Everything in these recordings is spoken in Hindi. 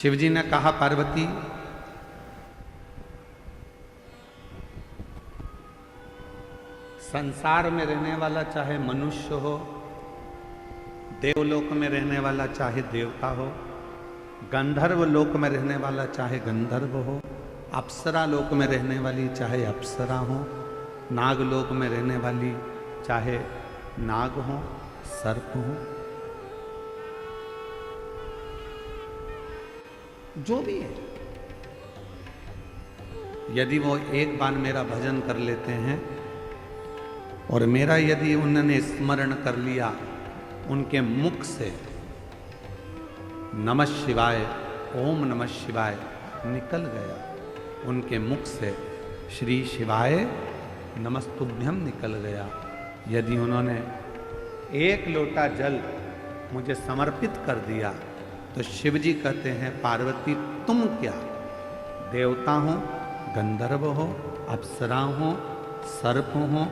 शिवजी ने कहा, पार्वती संसार में रहने वाला चाहे मनुष्य हो, देवलोक में रहने वाला चाहे देवता हो, गंधर्व लोक में रहने वाला चाहे गंधर्व हो, अप्सरा लोक में रहने वाली चाहे अप्सरा हो, नागलोक में रहने वाली चाहे नाग हो, सर्प हो, जो भी है, यदि वो एक बार मेरा भजन कर लेते हैं और मेरा यदि उन्होंने स्मरण कर लिया, उनके मुख से नमः शिवाय, ओम नमः शिवाय निकल गया, उनके मुख से श्री शिवाय नमस्तुभ्यम निकल गया, यदि उन्होंने एक लोटा जल मुझे समर्पित कर दिया, तो शिवजी कहते हैं, पार्वती तुम क्या, देवता हो, गंधर्व हो, अप्सरा हो, सर्प हो,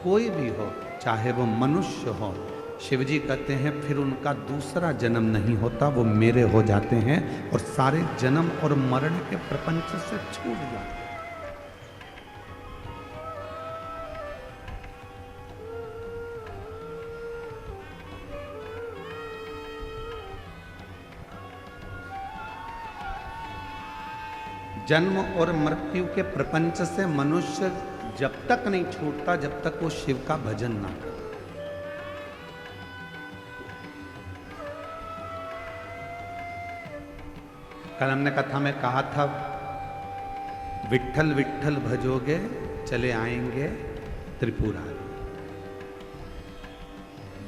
कोई भी हो, चाहे वो मनुष्य हो, शिवजी कहते हैं फिर उनका दूसरा जन्म नहीं होता, वो मेरे हो जाते हैं और सारे जन्म और मरण के प्रपंच से छूट जाते हैं। जन्म और मृत्यु के प्रपंच से मनुष्य जब तक नहीं छूटता जब तक वो शिव का भजन ना करे। कल हमने कथा में कहा था, विट्ठल विट्ठल भजोगे चले आएंगे त्रिपुरारी।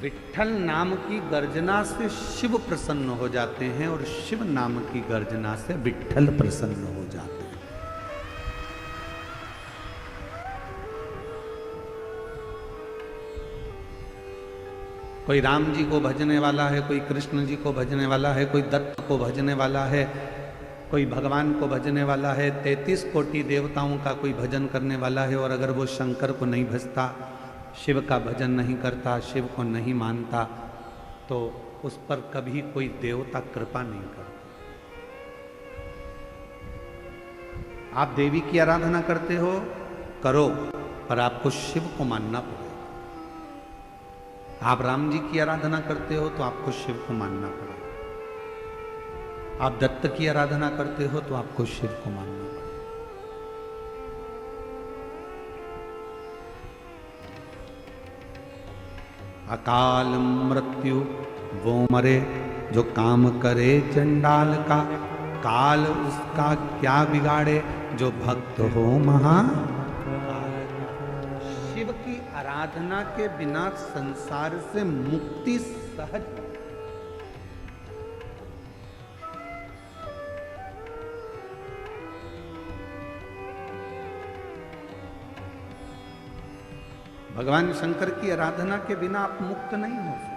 विट्ठल नाम की गर्जना से शिव प्रसन्न हो जाते हैं और शिव नाम की गर्जना से विट्ठल प्रसन्न हो जाते हैं। कोई राम जी को भजने वाला है, कोई कृष्ण जी को भजने वाला है, कोई दत्त को भजने वाला है, कोई भगवान को भजने वाला है, 33 कोटि देवताओं का कोई भजन करने वाला है, और अगर वो शंकर को नहीं भजता, शिव का भजन नहीं करता, शिव को नहीं मानता, तो उस पर कभी कोई देवता कृपा नहीं करता। आप देवी की आराधना करते हो, करो, पर आपको शिव को मानना पड़ेगा। आप राम जी की आराधना करते हो तो आपको शिव को मानना पड़ेगा। आप दत्त की आराधना करते हो तो आपको शिव को मानना पड़ेगा। अकाल मृत्यु वो मरे जो काम करे चंडाल का, काल उसका क्या बिगाड़े जो भक्त हो महा। शिव की आराधना के बिना संसार से मुक्ति सहज। भगवान शंकर की आराधना के बिना आप मुक्त नहीं हो सकते।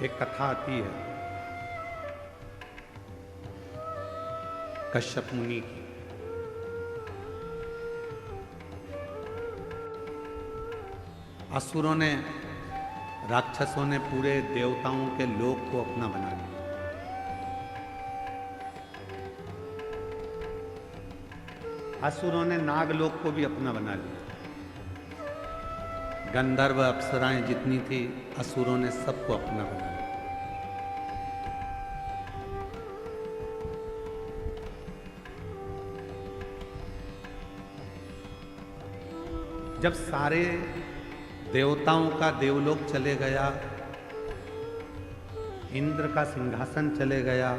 एक कथा आती है कश्यप मुनि की। असुरों ने, राक्षसों ने पूरे देवताओं के लोक को अपना बना लिया। असुरों ने नागलोक को भी अपना बना लिया। गंधर्व अप्सराएं जितनी थी, असुरों ने सबको अपना बना लिया। जब सारे देवताओं का देवलोक चले गया, इंद्र का सिंहासन चले गया,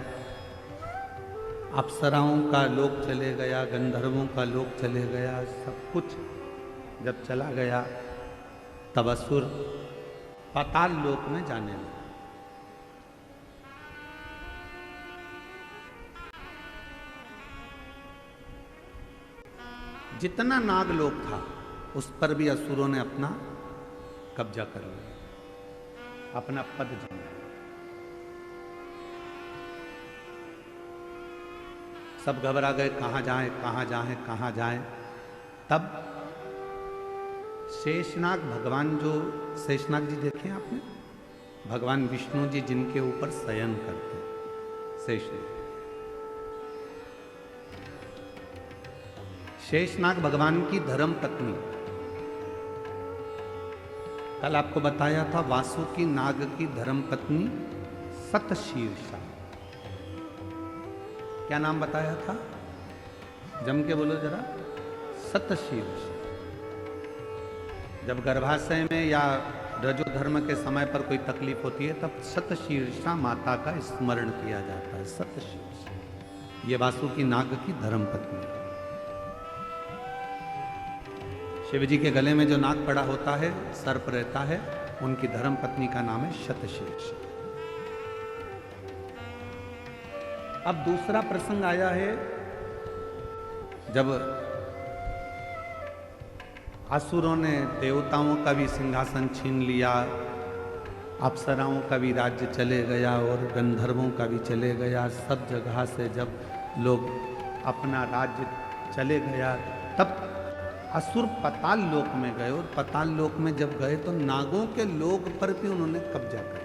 अप्सराओं का लोक चले गया, गंधर्वों का लोक चले गया, सब कुछ जब चला गया, तब असुर पाताल लोक में जाने लगे। जितना नागलोक था उस पर भी असुरों ने अपना कब्जा कर लिया, अपना पद जमाया। सब घबरा गए, कहाँ जाएं कहाँ जाएं कहाँ जाएं। तब शेषनाग भगवान, जो शेषनाग जी देखे आपने, भगवान विष्णु जी जिनके ऊपर शयन करते हैं, शेषनाग। शेषनाग भगवान की धर्म पत्नी, कल आपको बताया था वासुकी नाग की धर्म पत्नी सतशीर्षा। क्या नाम बताया था, जम के बोलो जरा, सतशीर्षा। जब गर्भाशय में या रजो धर्म के समय पर कोई तकलीफ होती है तब सतशीर्षा माता का स्मरण किया जाता है। सतशीर्षा ये वासुकी नाग की धर्म पत्नी है। शिव जी के गले में जो नाग पड़ा होता है, सर्प रहता है, उनकी धर्म पत्नी का नाम है शतशीर्षा। अब दूसरा प्रसंग आया है जब असुरों ने देवताओं का भी सिंहासन छीन लिया, अप्सराओं का भी राज्य चले गया और गंधर्वों का भी चले गया। सब जगह से जब लोग अपना राज्य चले गया तब असुर पाताल लोक में गए, और पाताल लोक में जब गए तो नागों के लोक पर भी उन्होंने कब्जा कर लिया।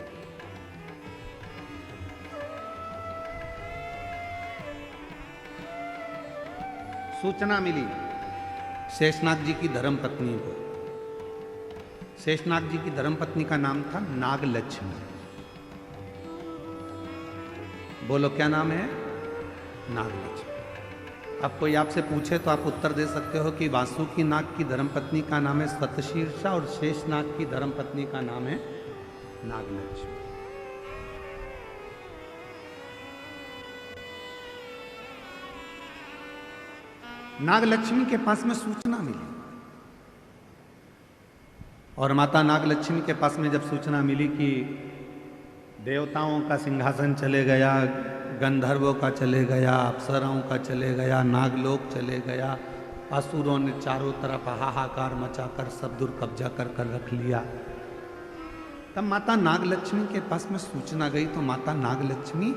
सूचना मिली शेषनाग जी की धर्म पत्नी को। शेषनाग जी की धर्म पत्नी का नाम था नागलक्ष्मी। बोलो क्या नाम है, नागलक्ष्मी। अब कोई आपसे पूछे तो आप उत्तर दे सकते हो कि वासुकी नाग की धर्मपत्नी का नाम है सतशीर्षा और शेषनाग की धर्मपत्नी का नाम है नागलक्ष्मी। नागलक्ष्मी के पास में सूचना मिली, और माता नागलक्ष्मी के पास में जब सूचना मिली कि देवताओं का सिंहासन चले गया, गंधर्वों का चले गया, अप्सराओं का चले गया, नागलोक चले गया, असुरों ने चारों तरफ हाहाकार मचाकर सब दूर कब्जा कर रख लिया, तब माता नागलक्ष्मी के पास में सूचना गई। तो माता नागलक्ष्मी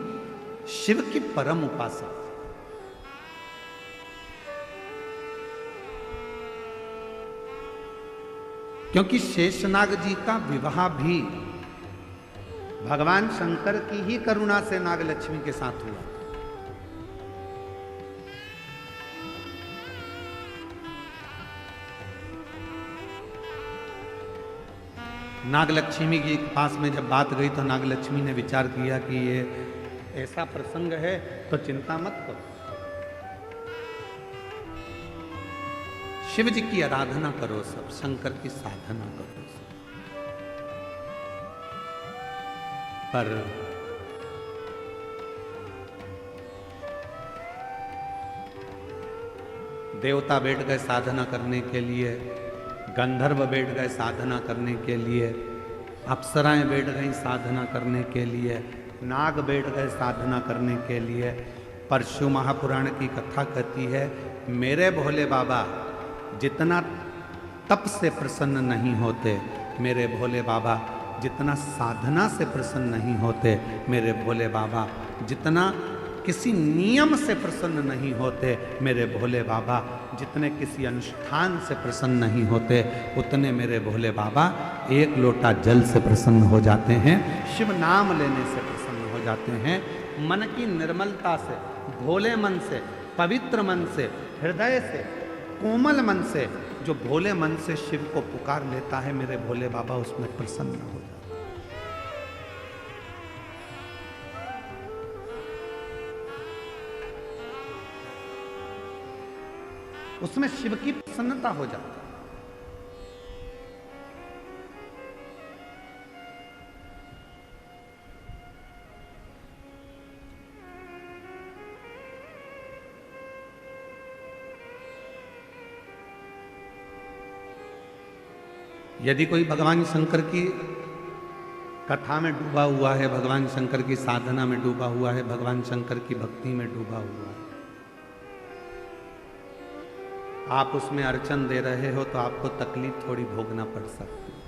शिव की परम उपासक, क्योंकि शेषनाग जी का विवाह भी भगवान शंकर की ही करुणा से नागलक्ष्मी के साथ हुआ। नागलक्ष्मी के पास में जब बात गई तो नागलक्ष्मी ने विचार किया कि ये ऐसा प्रसंग है तो चिंता मत करो, शिव जी की आराधना करो, सब शंकर की साधना करो सब। पर देवता बैठ गए साधना करने के लिए, गंधर्व बैठ गए साधना करने के लिए, अप्सराएं बैठ गई साधना करने के लिए, नाग बैठ गए साधना करने के लिए। परशु महापुराण की कथा कहती है, मेरे भोले बाबा जितना तप से प्रसन्न नहीं होते, मेरे भोले बाबा जितना साधना से प्रसन्न नहीं होते, मेरे भोले बाबा जितना किसी नियम से प्रसन्न नहीं होते, मेरे भोले बाबा जितने किसी अनुष्ठान से प्रसन्न नहीं होते, उतने मेरे भोले बाबा एक लोटा जल से प्रसन्न हो जाते हैं, शिव नाम लेने से प्रसन्न हो जाते हैं। मन की निर्मलता से, भोले मन से, पवित्र मन से, हृदय से, कोमल मन से, जो भोले मन से शिव को पुकार लेता है, मेरे भोले बाबा उसमें प्रसन्न हो जाते हैं। उसमें शिव की प्रसन्नता हो जाती है। यदि कोई भगवान शंकर की कथा में डूबा हुआ है, भगवान शंकर की साधना में डूबा हुआ है, भगवान शंकर की भक्ति में डूबा हुआ है, आप उसमें अर्चन दे रहे हो तो आपको तकलीफ थोड़ी भोगना पड़ सकती है।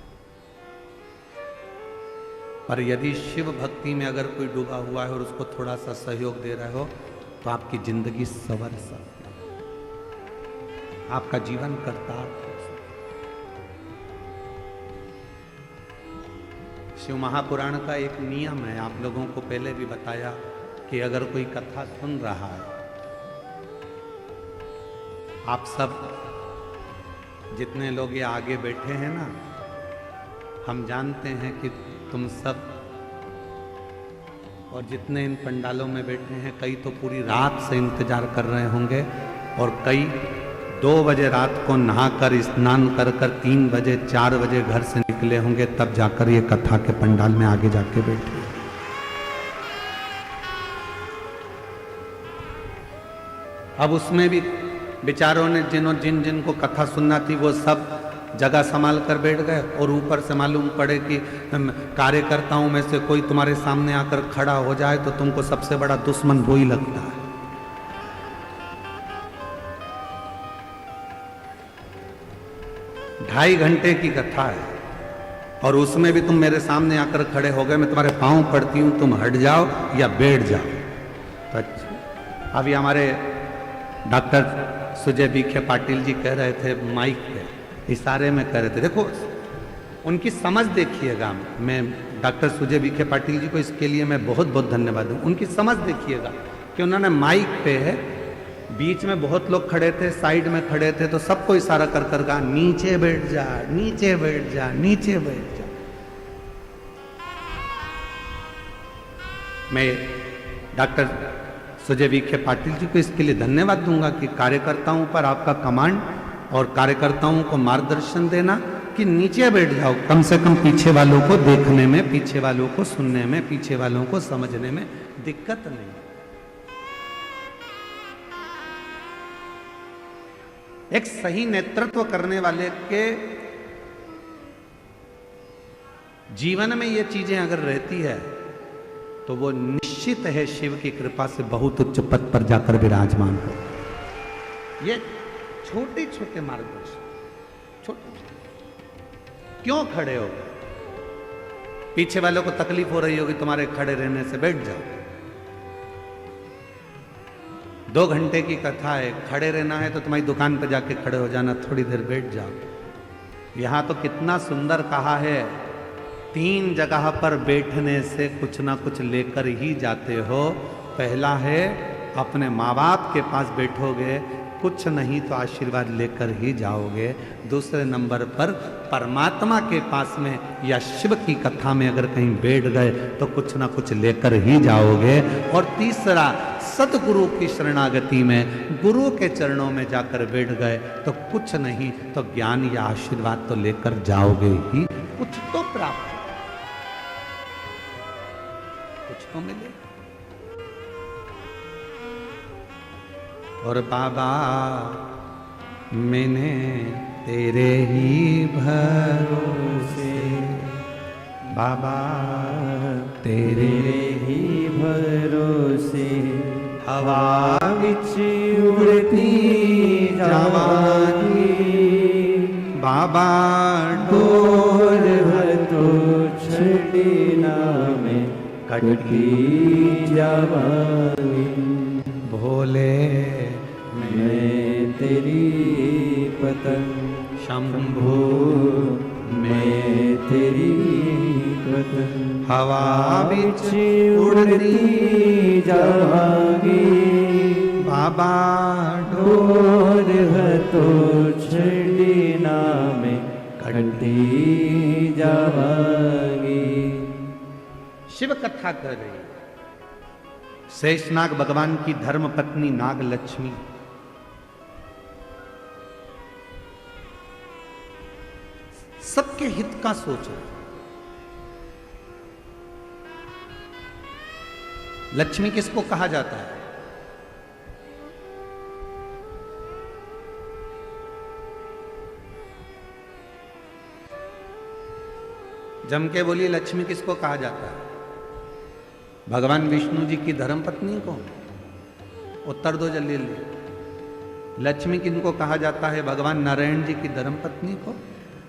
पर यदि शिव भक्ति में अगर कोई डूबा हुआ है और उसको थोड़ा सा सहयोग दे रहे हो तो आपकी जिंदगी संवर सकती, आपका जीवन कर्तार्थ हो सकता। शिव महापुराण का एक नियम है, आप लोगों को पहले भी बताया कि अगर कोई कथा सुन रहा है, आप सब जितने लोग ये आगे बैठे हैं ना, हम जानते हैं कि तुम सब और जितने इन पंडालों में बैठे हैं, कई तो पूरी रात से इंतजार कर रहे होंगे और कई 2 बजे रात को नहाकर स्नान कर 3 बजे 4 बजे घर से निकले होंगे, तब जाकर ये कथा के पंडाल में आगे जाके बैठे। अब उसमें भी बेचारों ने जिन को कथा सुनना थी वो सब जगह संभाल कर बैठ गए, और ऊपर से मालूम पड़े कि कार्यकर्ताओं में से कोई तुम्हारे सामने आकर खड़ा हो जाए तो तुमको सबसे बड़ा दुश्मन वो ही लगता है। ढाई घंटे की कथा है और उसमें भी तुम मेरे सामने आकर खड़े हो गए, मैं तुम्हारे पांव पड़ती हूं, तुम हट जाओ या बैठ जाओ। तो अच्छा, अभी हमारे डॉक्टर सुजय विखे पाटिल जी कह रहे थे माइक पे, इशारे में कह रहे थे, देखो उनकी समझ देखिएगा। मैं डॉक्टर सुजय विखे पाटिल जी को इसके लिए मैं बहुत बहुत धन्यवाद दूं। उनकी समझ देखिएगा कि उन्होंने माइक पे है, बीच में बहुत लोग खड़े थे, साइड में खड़े थे, तो सबको इशारा कर कर कहा नीचे बैठ जा, नीचे बैठ जा, नीचे बैठ जा। मैं डॉक्टर सुजय विखे पाटिल जी को इसके लिए धन्यवाद दूंगा कि कार्यकर्ताओं पर आपका कमांड और कार्यकर्ताओं को मार्गदर्शन देना कि नीचे बैठ जाओ, कम से कम पीछे वालों को देखने में, पीछे वालों को सुनने में, पीछे वालों को समझने में दिक्कत नहीं। एक सही नेतृत्व करने वाले के जीवन में ये चीजें अगर रहती है तो वो निश्चित है शिव की कृपा से बहुत उच्च पद पर जाकर विराजमान हो। ये छोटे छोटे मार्गदर्शन, छोटे क्यों खड़े हो? पीछे वालों को तकलीफ हो रही होगी तुम्हारे खड़े रहने से, बैठ जाओ। 2 घंटे की कथा है, खड़े रहना है तो तुम्हारी दुकान पर जाके खड़े हो जाना, थोड़ी देर बैठ जाओ। यहां तो कितना सुंदर कहा है, 3 जगह पर बैठने से कुछ ना कुछ लेकर ही जाते हो। पहला है अपने माँ बाप के पास बैठोगे, कुछ नहीं तो आशीर्वाद लेकर ही जाओगे। दूसरे नंबर पर परमात्मा के पास में या शिव की कथा में अगर कहीं बैठ गए तो कुछ ना कुछ लेकर ही जाओगे। और तीसरा, सतगुरु की शरणागति में गुरु के चरणों में जाकर बैठ गए तो कुछ नहीं तो ज्ञान या आशीर्वाद तो लेकर जाओगे ही, कुछ तो प्राप्त, कुछ तो मिले। और बाबा मैंने तेरे ही भरोसे, बाबा तेरे ही भरोसे, हवा विच उड़ती जावांगी, बाबा डोर तो छड़ना में कटकी जावांगी। भोले मैं तेरी पतंग, शंभू मैं तेरी पतंग, हवा बिच उड़ती जावांगी, बाबा डोर तो छड़ना में कटती जावांगी। शिव कथा कर रही है। शेषनाग भगवान की धर्म पत्नी नाग लक्ष्मी सबके हित का सोच रहे। लक्ष्मी किसको कहा जाता है? जम के बोलिए, लक्ष्मी किसको कहा जाता है? भगवान विष्णु जी की धर्मपत्नी को? उत्तर दो जल्दी जल्दी। लक्ष्मी किनको कहा जाता है? भगवान नारायण जी की धर्मपत्नी को।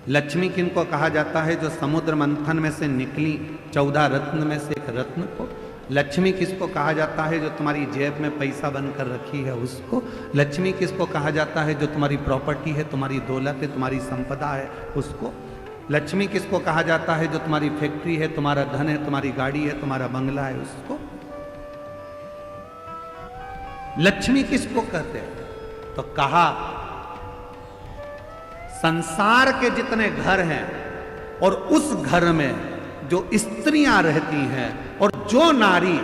लक्ष्मी किनको कहा जाता है? जो समुद्र मंथन में से निकली 14 रत्न में से एक रत्न को। लक्ष्मी किसको कहा जाता है? जो तुम्हारी जेब में पैसा बन कर रखी है उसको। लक्ष्मी किसको कहा जाता है? जो तुम्हारी प्रॉपर्टी है, तुम्हारी दौलत है, तुम्हारी संपदा है उसको। लक्ष्मी किसको कहा जाता है? जो तुम्हारी फैक्ट्री है, तुम्हारा धन है, तुम्हारी गाड़ी है, तुम्हारा बंगला है उसको। लक्ष्मी किसको कहते हैं? तो कहा संसार के जितने घर हैं और उस घर में जो स्त्रियां रहती हैं और जो नारी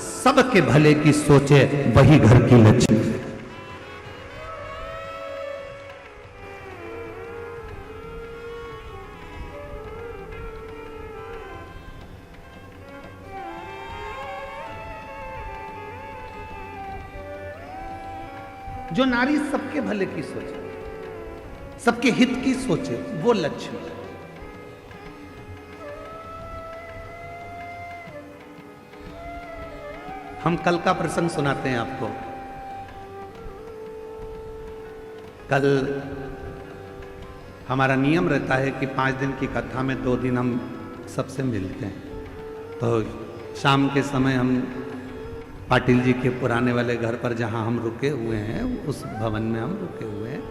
सबके भले की सोचे, वही घर की लक्ष्मी है। जो नारी सबके भले की सोचे, सबके हित की सोचे, वो लक्ष्मी है। हम कल का प्रसंग सुनाते हैं आपको। कल हमारा नियम रहता है कि 5 दिन की कथा में 2 दिन हम सबसे मिलते हैं। तो शाम के समय हम पाटिल जी के पुराने वाले घर पर जहां हम रुके हुए हैं, उस भवन में हम रुके हुए हैं।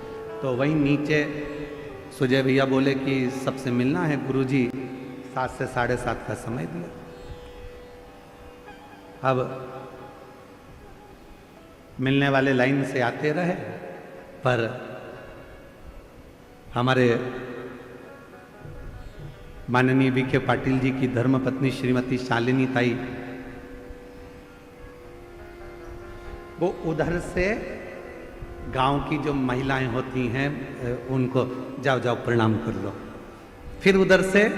तो वहीं नीचे सुजय भैया बोले कि सबसे मिलना है। गुरुजी 7 से 7:30 का समय दिया। अब मिलने वाले लाइन से आते रहे, पर हमारे माननीय विखे पाटिल जी की धर्मपत्नी श्रीमती शालिनी ताई, वो उधर से गांव की जो महिलाएं होती हैं उनको जाओ जाओ प्रणाम कर लो। फिर उधर से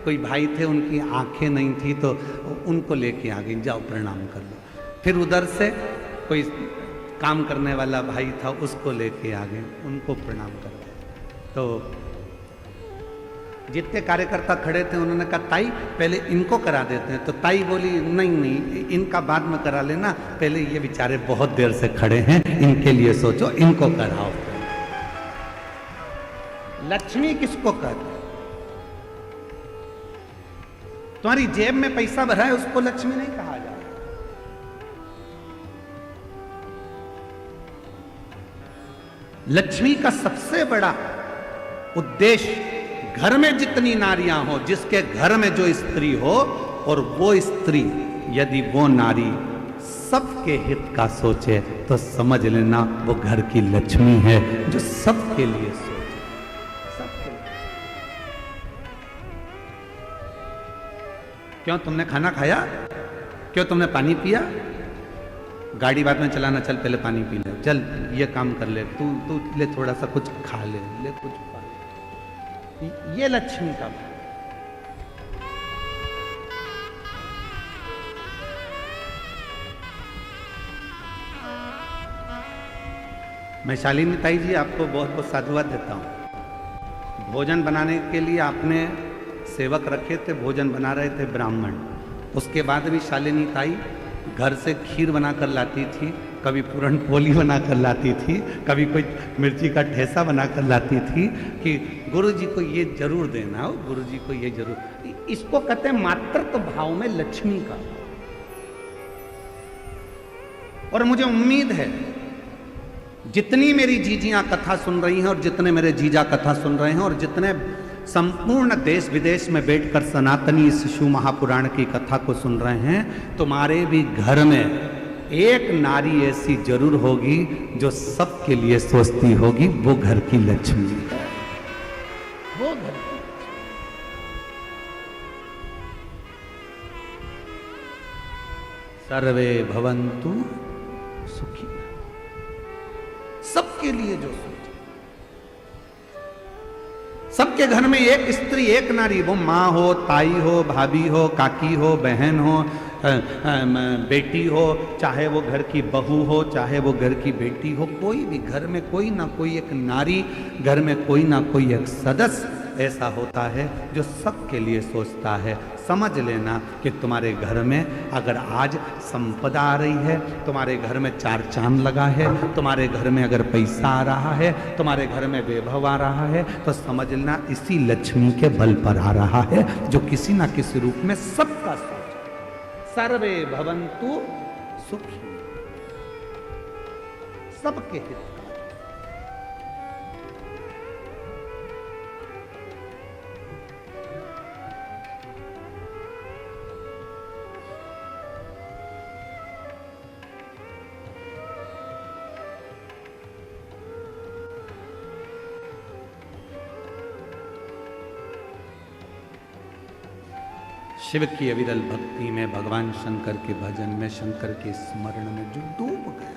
कोई भाई थे, उनकी आंखें नहीं थी तो उनको लेके आ गई, जाओ प्रणाम कर लो। फिर उधर से कोई काम करने वाला भाई था, उसको लेके आ गए, उनको प्रणाम कर लो। तो जितने कार्यकर्ता खड़े थे उन्होंने कहा ताई पहले इनको करा देते हैं। तो ताई बोली नहीं नहीं, इनका बाद में करा लेना, पहले ये बेचारे बहुत देर से खड़े हैं, इनके लिए सोचो, इनको कराओ। लक्ष्मी किसको कहते हैं? तुम्हारी जेब में पैसा भरा है उसको लक्ष्मी नहीं कहा जाए। लक्ष्मी का सबसे बड़ा उद्देश्य घर में जितनी नारियां हो, जिसके घर में जो स्त्री हो, और वो स्त्री यदि वो नारी सबके हित का सोचे तो समझ लेना वो घर की लक्ष्मी है, जो सबके लिए सोचे, सबके लिए। क्यों तुमने खाना खाया? क्यों तुमने पानी पिया? गाड़ी बाद में चलाना, चल पहले पानी पी ले, चल ये काम कर ले, तू ले थोड़ा सा कुछ खा ले कुछ पा ले। ये लक्ष्मी का मैं शालिनी ताई जी आपको बहुत बहुत साधुवाद देता हूँ। भोजन बनाने के लिए आपने सेवक रखे थे, भोजन बना रहे थे ब्राह्मण, उसके बाद भी शालिनी ताई घर से खीर बनाकर लाती थी, कभी पूरन पोली बनाकर लाती थी, कभी कोई मिर्ची का ठेसा बनाकर लाती थी कि गुरुजी को ये जरूर देना हो, गुरुजी को ये जरूर। इसको कहते हैं मातृत्व भाव में लक्ष्मी का। और मुझे उम्मीद है जितनी मेरी जीजियां कथा सुन रही हैं और जितने मेरे जीजा कथा सुन रहे हैं और जितने संपूर्ण देश विदेश में बैठकर सनातनी शिशु महापुराण की कथा को सुन रहे हैं, तुम्हारे भी घर में एक नारी ऐसी जरूर होगी जो सबके लिए सोचती होगी, वो घर की लक्ष्मी है, वो घर की। सर्वे भवन्तु सुखी, सबके लिए जो सोचे। सबके घर में एक स्त्री एक नारी, वो माँ हो, ताई हो, भाभी हो, काकी हो, बहन हो, बेटी हो, चाहे वो घर की बहू हो, चाहे वो घर की बेटी हो, कोई भी घर में कोई ना कोई एक नारी, घर में कोई ना कोई एक सदस्य ऐसा होता है जो सबके लिए सोचता है। समझ लेना कि तुम्हारे घर में अगर आज संपदा आ रही है, तुम्हारे घर में 4 चांद लगा है, तुम्हारे घर में अगर पैसा आ रहा है, तुम्हारे घर में वैभव आ रहा है, तो समझ लेना इसी लक्ष्मी के बल पर आ रहा है, जो किसी ना किसी रूप में सबका सोच, सर्वे भवन्तु सुखी, सबके हित का। शिव की अविरल भक्ति में, भगवान शंकर के भजन में, शंकर के स्मरण में जो डूब गया।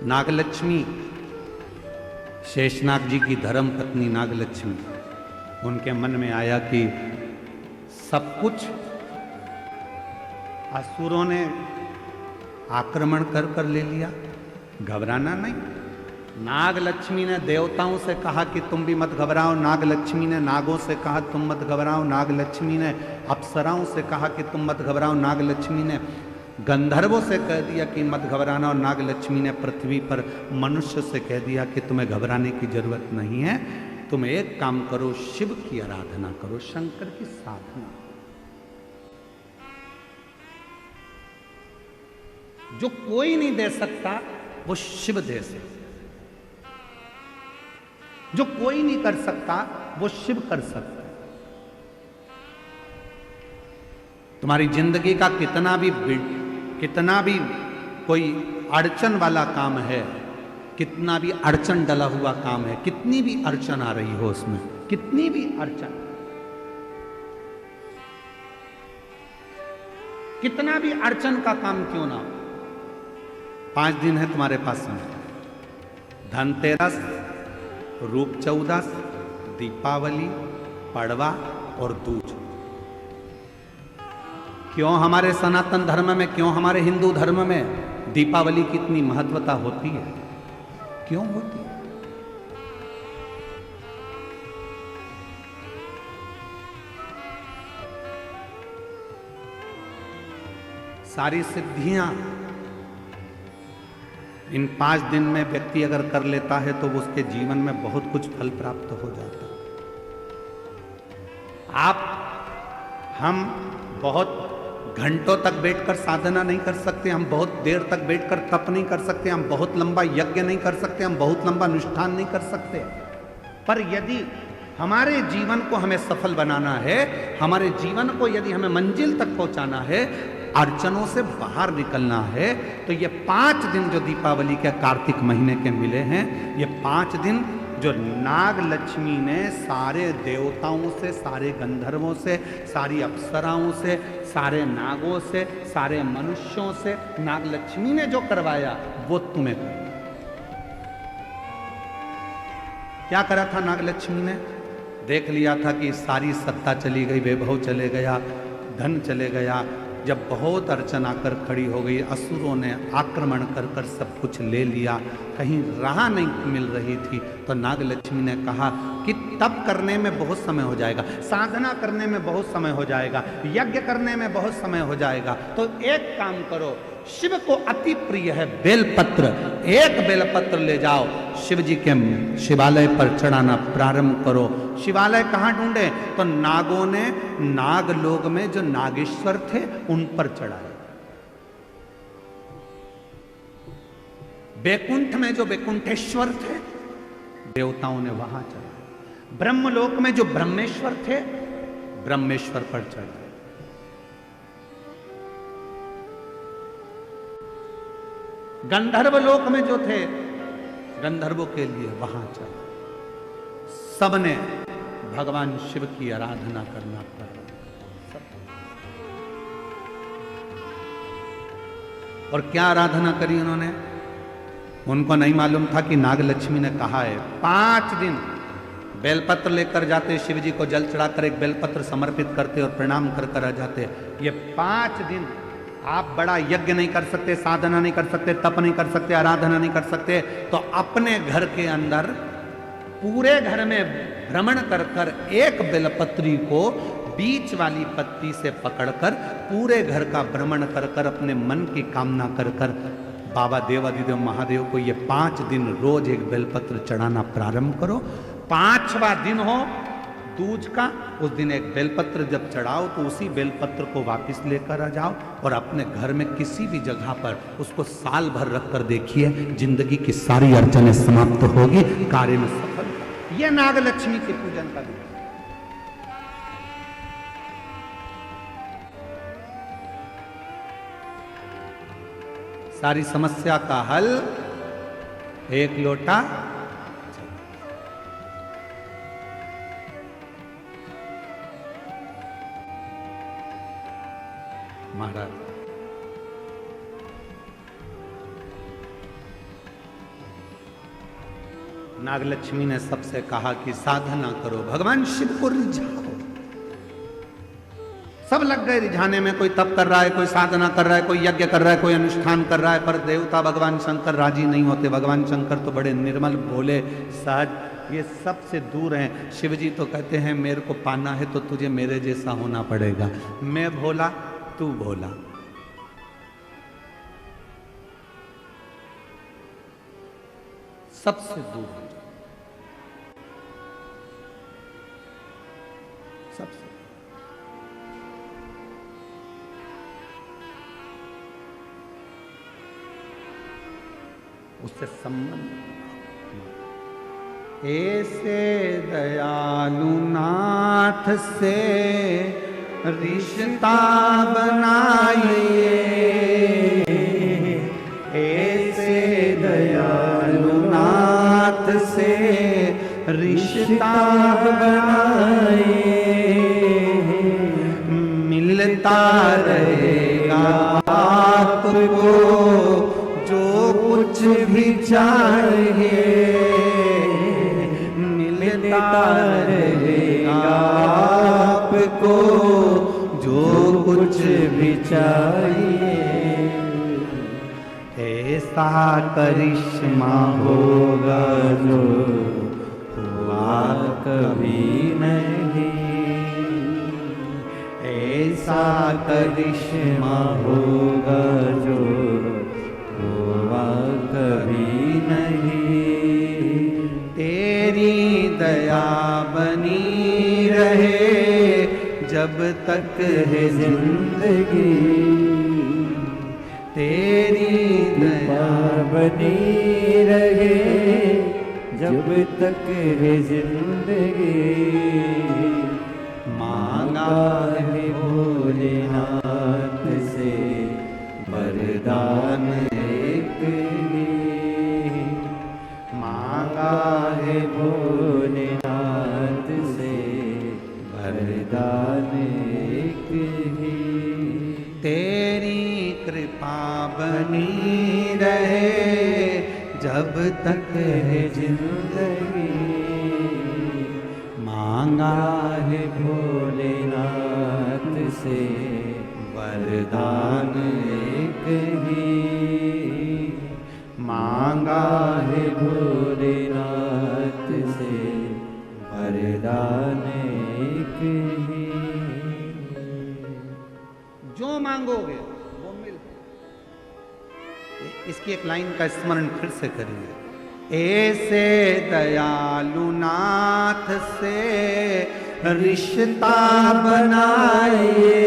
नागलक्ष्मी, शेषनाग जी की धर्म पत्नी नागलक्ष्मी, उनके मन में आया कि सब कुछ असुरों ने आक्रमण कर कर ले लिया, घबराना नहीं। नागलक्ष्मी ने देवताओं से कहा कि तुम भी मत घबराओ, नागलक्ष्मी ने नागों से कहा तुम मत घबराओ, नागलक्ष्मी ने अप्सराओं से कहा कि तुम मत घबराओ, नागलक्ष्मी ने गंधर्वों से कह दिया कि मत घबराना, और नागलक्ष्मी ने पृथ्वी पर मनुष्य से कह दिया कि तुम्हें घबराने की जरूरत नहीं है, तुम एक काम करो, शिव की आराधना करो, शंकर की साधना। जो कोई नहीं दे सकता वो शिव दे सकता, जो कोई नहीं कर सकता वो शिव कर सकता है। तुम्हारी जिंदगी का कितना भी कोई अड़चन वाला काम है, कितना भी अड़चन डला हुआ काम है, कितनी भी अड़चन आ रही हो उसमें, कितनी भी अड़चन, कितना भी अड़चन का काम क्यों ना हो, 5 दिन है तुम्हारे पास समय। धनतेरस, रूप चौदस, दीपावली, पड़वा और दूज। क्यों हमारे सनातन धर्म में, क्यों हमारे हिंदू धर्म में दीपावली की इतनी महत्वता होती है? क्यों होती है? सारी सिद्धियां इन 5 दिन में व्यक्ति अगर कर लेता है तो उसके जीवन में बहुत कुछ फल प्राप्त हो जाता है। हम बहुत घंटों तक बैठकर साधना नहीं कर सकते, हम बहुत देर तक बैठकर तप नहीं कर सकते, हम बहुत लंबा यज्ञ नहीं कर सकते, हम बहुत लंबा अनुष्ठान नहीं कर सकते, पर यदि हमारे जीवन को हमें सफल बनाना है, हमारे जीवन को यदि हमें मंजिल तक पहुंचाना है, अड़चनों से बाहर निकलना है, तो ये 5 दिन जो दीपावली के कार्तिक महीने के मिले हैं, ये 5 दिन जो नाग लक्ष्मी ने सारे देवताओं से, सारे गंधर्वों से, सारी अप्सराओं से, सारे नागों से, सारे मनुष्यों से नाग लक्ष्मी ने जो करवाया वो तुम्हें कर। क्या करा था नाग लक्ष्मी ने? देख लिया था कि सारी सत्ता चली गई, वैभव चले गया, धन चले गया। जब बहुत अड़चन आकर खड़ी हो गई, असुरों ने आक्रमण कर कर सब कुछ ले लिया, कहीं राह नहीं मिल रही थी, तो नागलक्ष्मी ने कहा कि तप करने में बहुत समय हो जाएगा, साधना करने में बहुत समय हो जाएगा, यज्ञ करने में बहुत समय हो जाएगा, तो एक काम करो, शिव को अति प्रिय है बेलपत्र, एक बेलपत्र ले जाओ, शिव जी के शिवालय पर चढ़ाना प्रारंभ करो। शिवालय कहाँ ढूंढे? तो नागों ने नागलोक में जो नागेश्वर थे उन पर चढ़ाए। बैकुंठ में जो बैकुंठेश्वर थे देवताओं ने वहां चढ़ाए। ब्रह्मलोक में जो ब्रह्मेश्वर थे ब्रह्मेश्वर पर चढ़ाए। गंधर्व लोक में जो थे गंधर्वों के लिए वहां चढ़ाए। सबने भगवान शिव की आराधना करना प्रारंभ। और क्या आराधना करी उन्होंने? उनको नहीं मालूम था कि नागलक्ष्मी ने कहा है 5 दिन बेलपत्र लेकर जाते, शिव जी को जल चढ़ाकर एक बेलपत्र समर्पित करते और प्रणाम कर कर आ जाते। ये 5 दिन आप बड़ा यज्ञ नहीं कर सकते, साधना नहीं कर सकते, तप नहीं कर सकते, आराधना नहीं कर सकते, तो अपने घर के अंदर पूरे घर में भ्रमण कर कर एक बेलपत्री को बीच वाली पत्ती से पकड़कर पूरे घर का भ्रमण कर कर अपने मन की कामना कर कर बाबा देवाधिदेव महादेव को ये 5 दिन रोज एक बेलपत्र चढ़ाना प्रारंभ करो। 5वां दिन हो, दूज का उस दिन एक बेलपत्र जब चढ़ाओ तो उसी बेलपत्र को वापस लेकर आ जाओ और अपने घर में किसी भी जगह पर उसको साल भर रख कर देखिए, जिंदगी की सारी अड़चनें समाप्त होगी, कार्य में सफल। यह नागलक्ष्मी के पूजन का दिन। सारी समस्या का हल एक लोटा। महाराज नागलक्ष्मी ने सबसे कहा कि साधना करो, भगवान शिव को रिझाओ। सब लग गए रिझाने में, कोई तप कर रहा है, कोई साधना कर रहा है, कोई यज्ञ कर रहा है, कोई अनुष्ठान कर रहा है, पर देवता भगवान शंकर राजी नहीं होते। भगवान शंकर तो बड़े निर्मल, भोले, सहज, ये सबसे दूर हैं। शिव जी तो कहते हैं मेरे को पाना है तो तुझे मेरे जैसा होना पड़ेगा, मैं भोला तू भोला। सबसे दूर हो जाओ, सबसे। उससे संबंध। ऐसे दयालु नाथ से रिश्ता बनाइए, ऐसे दयालु नाथ से रिश्ता बनाइए, मिलता रहेगा आपको जो कुछ भी चाहिए, मिलता रहेगा आपको जो कुछ भी चाहिए। ऐसा करिश्मा होगा जो हुआ कभी नहीं, ऐसा करिश्मा होगा जो हुआ कभी नहीं। तेरी दया बनी रहे जब तक है जिंदगी, तेरी दया बनी रहे जब तक है जिंदगी। मांगा है भोलेनाथ से वरदान एक ही, मांगा है भोलेनाथ से वरदान एक ही। तेरी कृपा बनी रहे जब तक है जिंदगी, मांगा है भोलेनाथ से वरदान एक ही, मांगा है भोलेनाथ से वरदान एक ही। जो मांगोगे वो मिल। इसकी एक लाइन का स्मरण फिर से करिए। ऐसे दयालु नाथ से रिश्ता बनाइए,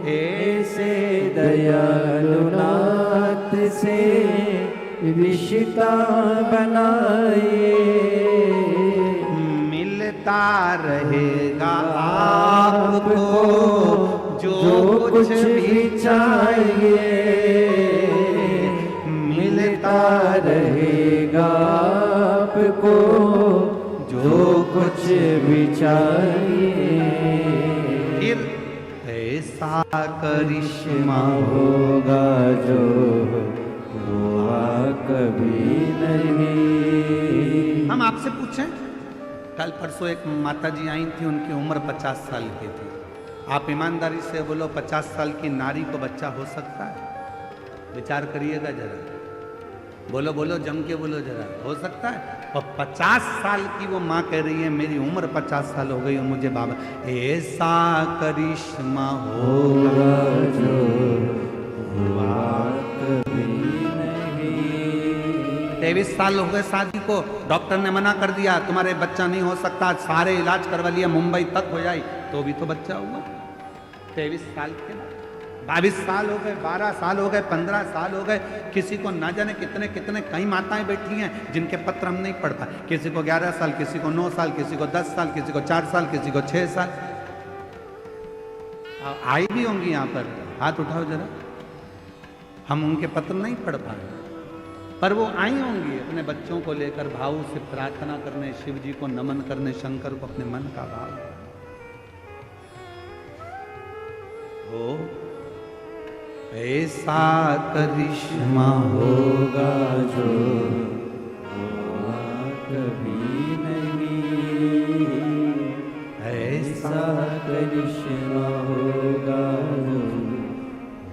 ऐसे दयालु नाथ से रिश्ता बनाइए, मिलता रहेगा आपको जो कुछ भी चाहिए, मिलता रहेगा आपको जो कुछ भी चाहिए। फिर ऐसा करिश्मा होगा जो हुआ कभी नहीं। हम आपसे पूछें, कल परसों एक माता जी आई थी, उनकी उम्र 50 साल की थी। आप ईमानदारी से बोलो 50 साल की नारी को बच्चा हो सकता है? विचार करिएगा जरा, बोलो बोलो, जम के बोलो जरा, हो सकता है? और 50 साल की वो माँ कह रही है मेरी उम्र 50 साल हो गई और मुझे बाबा। ऐसा करिश्मा होगा जो हुआ कभी नहीं। 23 साल हो गए शादी को, डॉक्टर ने मना कर दिया तुम्हारे बच्चा नहीं हो सकता, सारे इलाज करवा लिया, मुंबई तक हो जाए तो भी तो बच्चा हुआ। 23 साल के बाद 22 साल हो गए, 12 साल हो गए, 15 साल हो गए, किसी को ना जाने कितने कितने कई माताएं बैठी हैं जिनके पत्र हम नहीं पढ़ पाए। किसी को 11 साल, किसी को 9 साल, किसी को 10 साल, किसी को 4 साल, किसी को 6 साल। आई भी होंगी यहाँ पर, हाथ उठाओ जरा। हम उनके पत्र नहीं पढ़ पाए, पर वो आई होंगी अपने बच्चों को लेकर भाव से प्रार्थना करने, शिव जी को नमन करने, शंकर को अपने मन का भाव हो। ऐसा करिश्मा होगा जो हुआ कभी नहीं, ऐसा करिश्मा होगा जो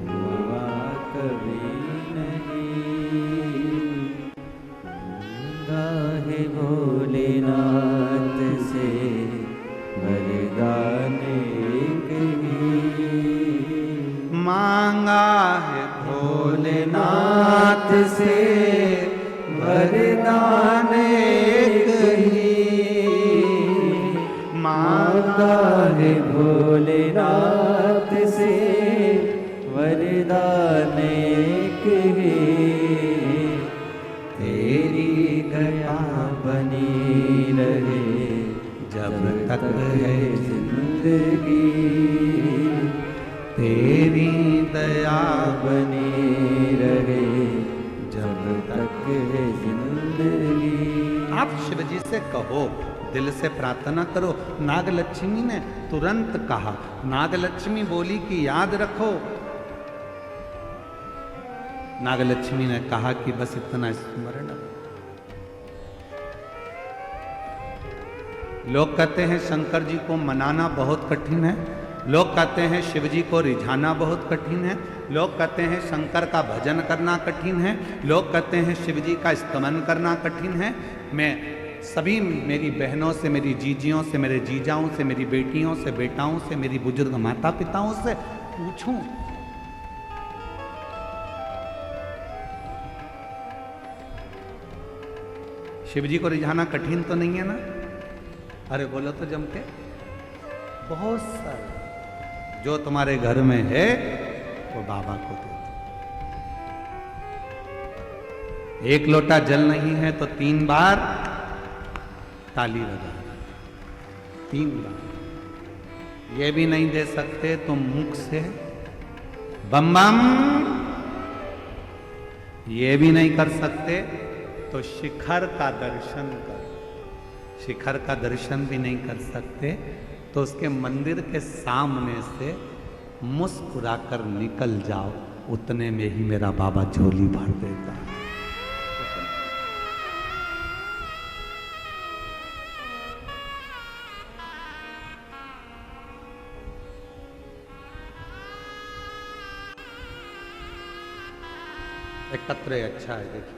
हुआ कभी नहीं। गाहे भोलेनाथ से वरदान एक ही, मांगा है भोलेनाथ से वरदान एक ही, मांगा है भोलेनाथ से वरदान एक ही। तेरी दया बनी रहे जब तक है जिंदगी, तेरी दया बनी रहे जब तक है जिंदगी। आप शिव जी से कहो, दिल से प्रार्थना करो। नागलक्ष्मी ने तुरंत कहा, नागलक्ष्मी बोली कि याद रखो। नागलक्ष्मी ने कहा कि बस इतना स्मरण। लोग कहते हैं शंकर जी को मनाना बहुत कठिन है, लोग कहते हैं शिव जी को रिझाना बहुत कठिन है, लोग कहते हैं शंकर का भजन करना कठिन है, लोग कहते हैं शिव जी का स्तमन करना कठिन है। मैं सभी मेरी बहनों से, मेरी जीजियों से, मेरे जीजाओं से, मेरी बेटियों से, बेटाओं से, मेरी बुजुर्ग माता पिताओं से पूछूं, शिव जी को रिझाना कठिन तो नहीं है ना? अरे बोलो तो जम के। बहुत सारे जो तुम्हारे घर में है वो बाबा को दे दो। एक लोटा जल नहीं है तो 3 बार ताली बजा, 3 बार। ये भी नहीं दे सकते तो मुख से बम बम, ये भी नहीं कर सकते तो शिखर का दर्शन कर। शिखर का दर्शन भी नहीं कर सकते तो उसके मंदिर के सामने से मुस्कुराकर निकल जाओ, उतने में ही मेरा बाबा झोली भर देता है। एक पत्र अच्छा है, देखिए।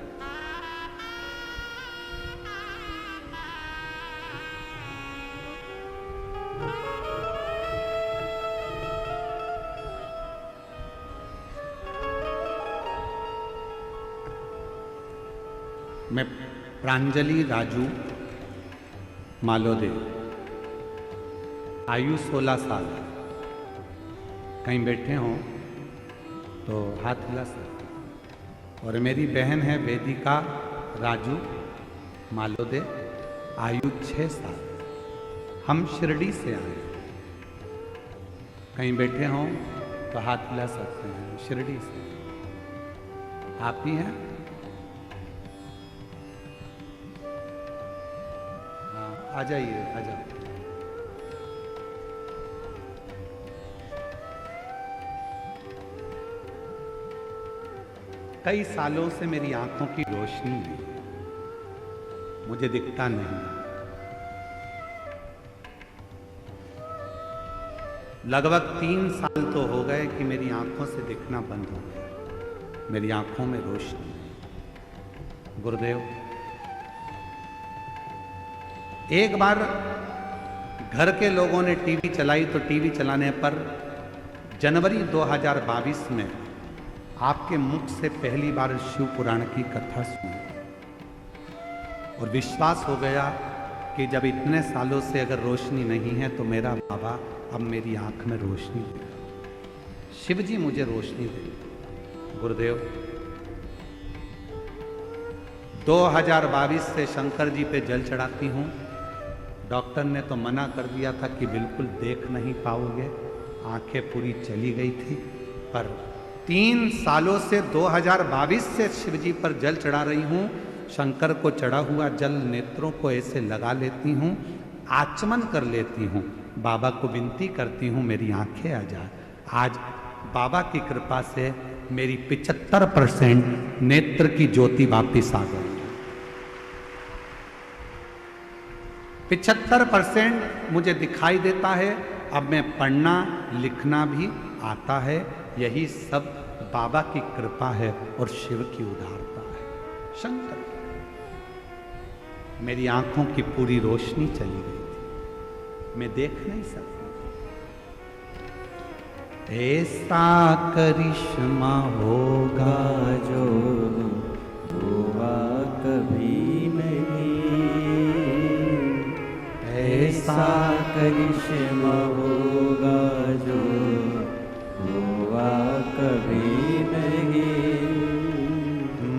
मैं प्रांजलि राजू मालोदे, आयु 16 साल। कहीं बैठे हों तो हाथ हिला सकते। और मेरी बहन है वेदिका राजू मालोदे, आयु 6 साल। हम शिरडी से आए। कहीं बैठे हों तो हाथ हिला सकते हैं। शिरडी से आप ही हैं? आ जाइए, आ जाओ। कई सालों से मेरी आंखों की रोशनी है, मुझे दिखता नहीं। लगभग 3 साल तो हो गए कि मेरी आंखों से दिखना बंद हो गया। मेरी आंखों में रोशनी है। गुरुदेव, एक बार घर के लोगों ने टीवी चलाई तो टीवी चलाने पर जनवरी 2022 में आपके मुख से पहली बार शिव पुराण की कथा सुनी। और विश्वास हो गया कि जब इतने सालों से अगर रोशनी नहीं है तो मेरा बाबा अब मेरी आंख में रोशनी देगा, शिव जी मुझे रोशनी देगा। गुरुदेव 2022 से शंकर जी पे जल चढ़ाती हूँ। डॉक्टर ने तो मना कर दिया था कि बिल्कुल देख नहीं पाओगे, आंखें पूरी चली गई थी, पर 3 सालों से 2022 से शिव जी पर जल चढ़ा रही हूँ। शंकर को चढ़ा हुआ जल नेत्रों को ऐसे लगा लेती हूँ, आचमन कर लेती हूँ, बाबा को विनती करती हूँ मेरी आंखें आ जाए। आज बाबा की कृपा से मेरी 75% नेत्र की ज्योति वापिस आ गई। 75% मुझे दिखाई देता है। अब मैं पढ़ना लिखना भी आता है। यही सब बाबा की कृपा है और शिव की उदारता है। शंकर, मेरी आंखों की पूरी रोशनी चली गई थी, मैं देख नहीं सकता। ऐसा करिश्मा होगा जो हुआ कभी नहीं, ऐसा करिश्मा होगा जो हुआ कभी नहीं।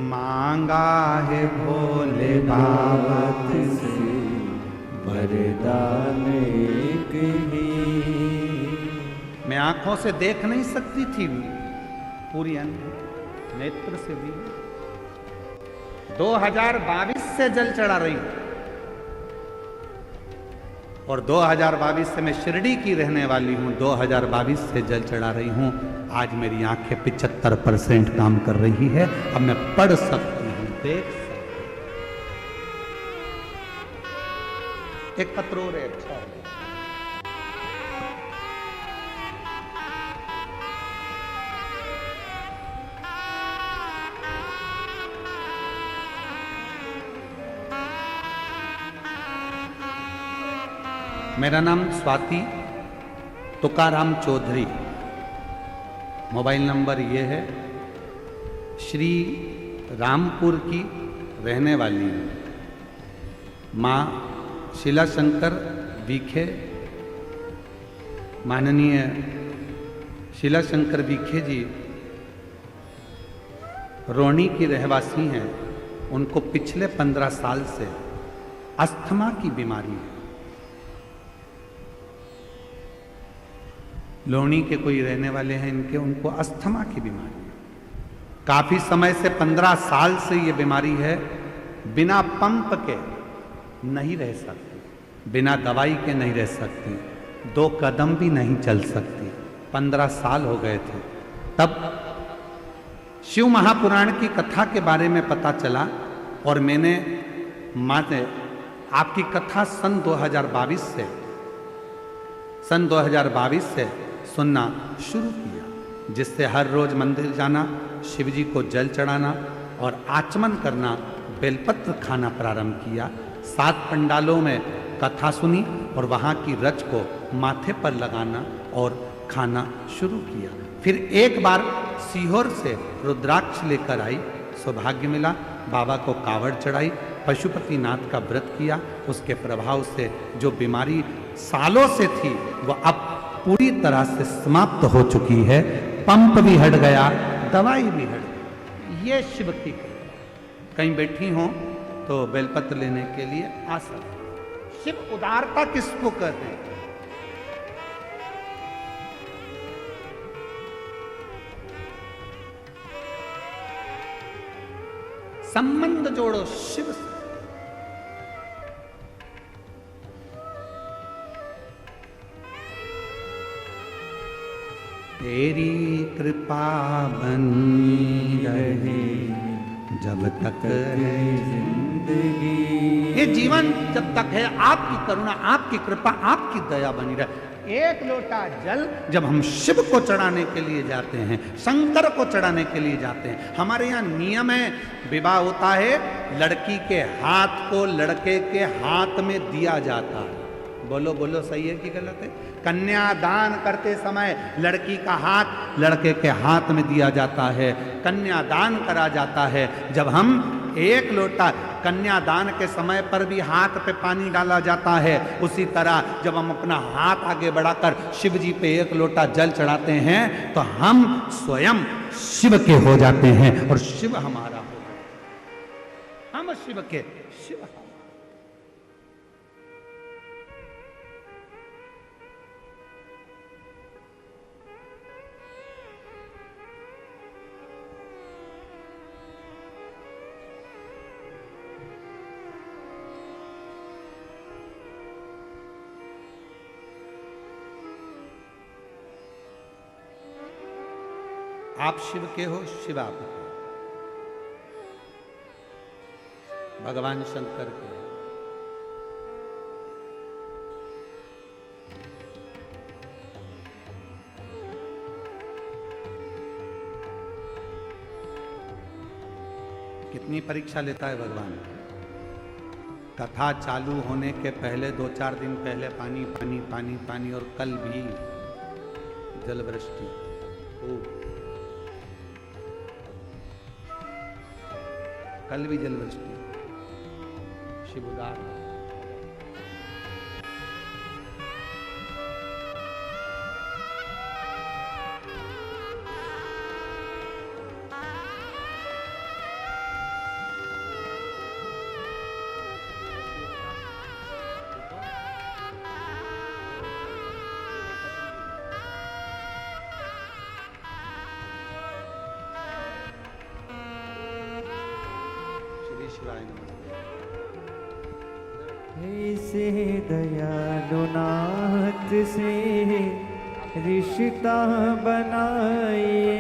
मांगा है भोले बाबा से वरदान एक ही। मैं आंखों से देख नहीं सकती थी, पूरी नेत्र से भी 2022 से जल चढ़ा रही हूं, और 2022 से मैं शिरडी की रहने वाली हूं। 2022 से जल चढ़ा रही हूं। आज मेरी आंखें 75% काम कर रही है। अब मैं पढ़ सकती हूं, देख सकती हूं। एक पत्र और है, अच्छा है। मेरा नाम स्वाति तुकाराम चौधरी, मोबाइल नंबर ये है। श्री रामपुर की रहने वाली माँ शीला शंकर विखे, माननीय शीला शंकर विखे जी रोनी की रहवासी हैं। उनको पिछले 15 साल से अस्थमा की बीमारी है। लोनी के कोई रहने वाले हैं इनके, उनको अस्थमा की बीमारी है। काफी समय से 15 साल से ये बीमारी है। बिना पंप के नहीं रह सकती, बिना दवाई के नहीं रह सकती, 2 कदम भी नहीं चल सकती। 15 साल हो गए थे। तब शिव महापुराण की कथा के बारे में पता चला और मैंने माने आपकी कथा सन 2022 से सुनना शुरू किया, जिससे हर रोज मंदिर जाना, शिव जी को जल चढ़ाना और आचमन करना, बेलपत्र खाना प्रारंभ किया। 7 पंडालों में कथा सुनी और वहाँ की रच को माथे पर लगाना और खाना शुरू किया। फिर एक बार सीहोर से रुद्राक्ष लेकर आई, सौभाग्य मिला, बाबा को कावड़ चढ़ाई, पशुपतिनाथ का व्रत किया। उसके प्रभाव से जो बीमारी सालों से थी वह अब पूरी तरह से समाप्त हो चुकी है। पंप भी हट गया, दवाई भी हट गई। ये शिव की कृपा। कहीं बैठी हो तो बेलपत्र लेने के लिए आ सकते। शिव उदारता किसको कहते हैं? संबंध जोड़ो शिव से। तेरी कृपा बनी रहे जब तक है जिंदगी। ये जीवन जब तक है आपकी करुणा, आपकी कृपा, आपकी दया बनी रहे। एक लोटा जल जब हम शिव को चढ़ाने के लिए जाते हैं, शंकर को चढ़ाने के लिए जाते हैं, हमारे यहाँ नियम है, विवाह होता है, लड़की के हाथ को लड़के के हाथ में दिया जाता है। बोलो बोलो, सही है कि गलत है? कन्यादान करते समय लड़की का हाथ लड़के के हाथ में दिया जाता है, कन्यादान करा जाता है। जब हम एक लोटा कन्यादान के समय पर भी हाथ पे पानी डाला जाता है, उसी तरह जब हम अपना हाथ आगे बढ़ाकर शिव जी पे एक लोटा जल चढ़ाते हैं तो हम स्वयं शिव के हो जाते हैं और शिव हमारा हो जाता है। हम शिव के, शिव हमारा। आप शिव के हो, शिव आप के, भगवान शंकर के हो। कितनी परीक्षा लेता है भगवान। कथा चालू होने के पहले 2-4 दिन पहले पानी पानी पानी पानी, और कल भी जल वृष्टि खूब, कल भी जल वृष्टि, शिव उदार। ऐसे दयालुनाथ से रिश्ता बनाइए,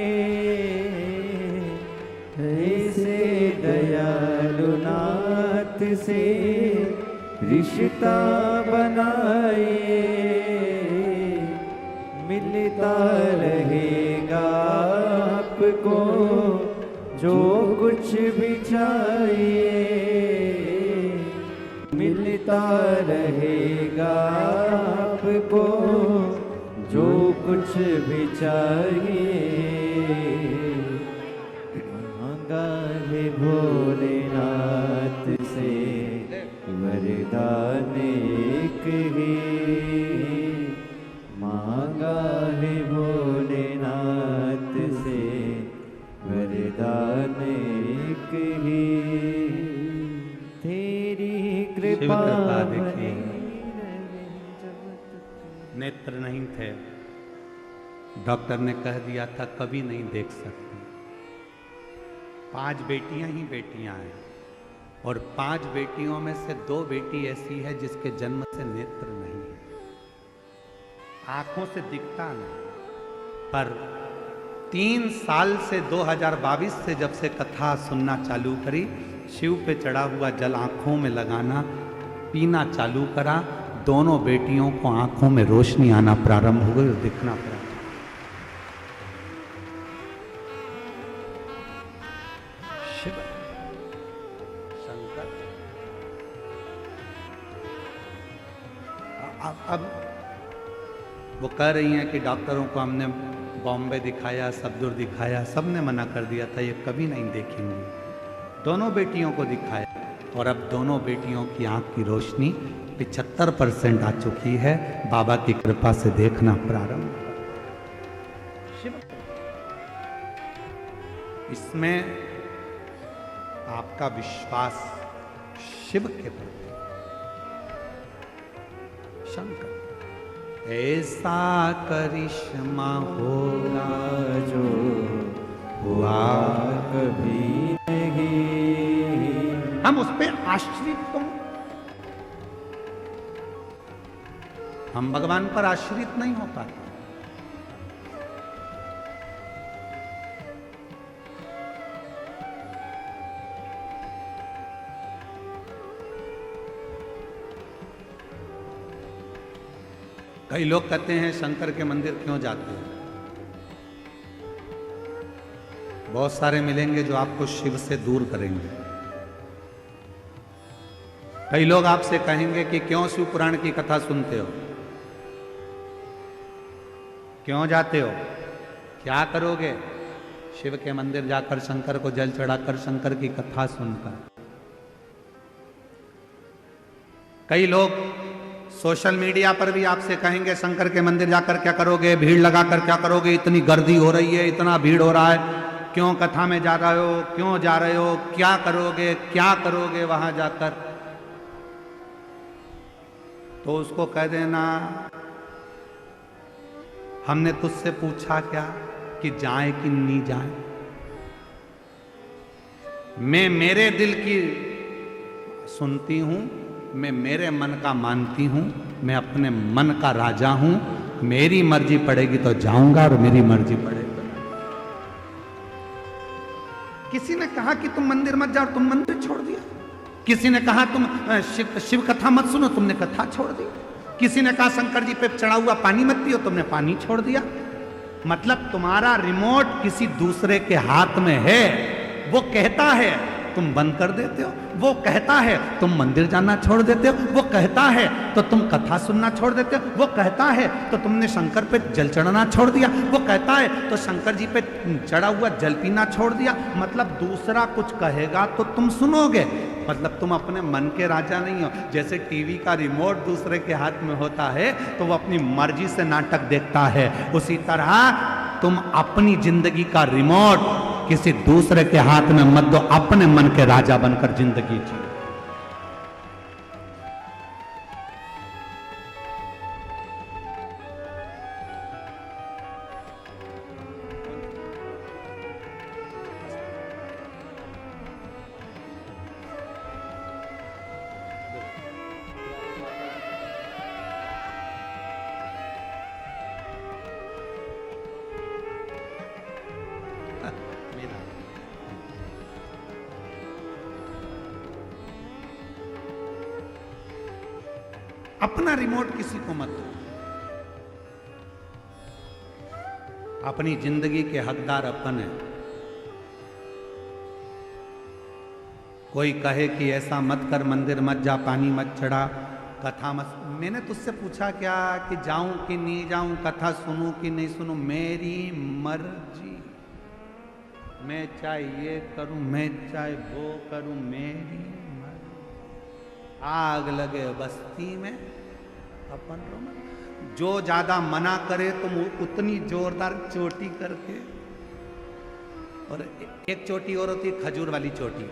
ऐसे दयालुनाथ से रिश्ता बनाइए, मिलता रहेगा आपको जो कुछ भी चाहिए, मिलता रहेगा आपको जो कुछ भी चाहिए। मांगा है भोलेनाथ से वरदान एक ही, मांगा है भोलेनाथ से वरदान एक ही, तेरी कृपा देखिए। नेत्र नहीं थे, डॉक्टर ने कह दिया था कभी नहीं देख सकते। 5 बेटियां ही बेटियां हैं, और 5 बेटियों में से 2 बेटी ऐसी है जिसके जन्म से नेत्र नहीं है, आंखों से दिखता नहीं। पर 3 साल से 2022 से जब से कथा सुनना चालू करी, शिव पे चढ़ा हुआ जल आंखों में लगाना, पीना चालू करा, दोनों बेटियों को आंखों में रोशनी आना प्रारंभ हो गई और दिखना प्रारंभ। शिव शंकर। अब वो कह रही हैं कि डॉक्टरों को हमने बॉम्बे दिखाया, सब दूर दिखाया, सबने मना कर दिया था ये कभी नहीं देखेंगे। दोनों बेटियों को दिखाया और अब दोनों बेटियों की आंख की रोशनी 75% आ चुकी है। बाबा की कृपा से देखना प्रारंभ। शिव, इसमें आपका विश्वास शिव के प्रति। शंकर, ऐसा करिश्मा होगा जो हुआ कभी नहीं, हम उस पे आश्रित तो, हम भगवान पर आश्रित नहीं हो पाते। कई लोग कहते हैं शंकर के मंदिर क्यों जाते हैं। बहुत सारे मिलेंगे जो आपको शिव से दूर करेंगे। कई लोग आपसे कहेंगे कि क्यों शिव पुराण की कथा सुनते हो, क्यों जाते हो, क्या करोगे। शिव के मंदिर जाकर शंकर को जल चढ़ाकर शंकर की कथा सुनकर कई लोग सोशल मीडिया पर भी आपसे कहेंगे शंकर के मंदिर जाकर क्या करोगे, भीड़ लगाकर क्या करोगे, इतनी गर्दी हो रही है, इतना भीड़ हो रहा है, क्यों कथा में जा रहे हो, क्यों जा रहे हो, क्या करोगे वहां जाकर। तो उसको कह देना हमने तुझसे पूछा क्या कि जाए कि नहीं जाए। मैं मेरे दिल की सुनती हूं, मैं मेरे मन का मानती हूं, मैं अपने मन का राजा हूं, मेरी मर्जी पड़ेगी तो जाऊंगा और मेरी मर्जी पड़ेगी। किसी ने कहा कि तुम मंदिर मत जाओ, तुम मंदिर छोड़ दिया। किसी ने कहा तुम शिव कथा मत सुनो, तुमने कथा छोड़ दी। किसी ने कहा शंकर जी पे चढ़ा हुआ पानी मत पियो, तुमने पानी छोड़ दिया। मतलब तुम्हारा रिमोट किसी दूसरे के हाथ में है। वो कहता है तुम बंद कर देते हो, वो कहता है तुम मंदिर जाना छोड़ देते हो, वो कहता है तो तुम कथा सुनना छोड़ देते हो, वो कहता है तो तुमने शंकर पे जल चढ़ाना छोड़ दिया, वो कहता है तो शंकर जी पे चढ़ा हुआ जल पीना छोड़ दिया। मतलब दूसरा कुछ कहेगा तो तुम सुनोगे, मतलब तुम अपने मन के राजा नहीं हो। जैसे टीवी का रिमोट दूसरे के हाथ में होता है तो वो अपनी मर्जी से नाटक देखता है, उसी तरह तुम अपनी जिंदगी का रिमोट किसी दूसरे के हाथ में मत दो, अपने मन के राजा बनकर जिंदगी जियो। अपना रिमोट किसी को मत दो, अपनी जिंदगी के हकदार अपन है। कोई कहे कि ऐसा मत कर, मंदिर मत जा, पानी मत चढ़ा, कथा मत। मैंने तुझसे पूछा क्या कि जाऊं कि नहीं जाऊं, कथा सुनूं कि नहीं सुनूं, मेरी मर्जी। मैं चाहे ये करूं, मैं चाहे वो करूं, मेरी मर्जी। आग लगे बस्ती में अपन रोना। जो ज्यादा मना करे तुम उतनी जोरदार चोटी करके, और एक चोटी और होती है खजूर वाली चोटी,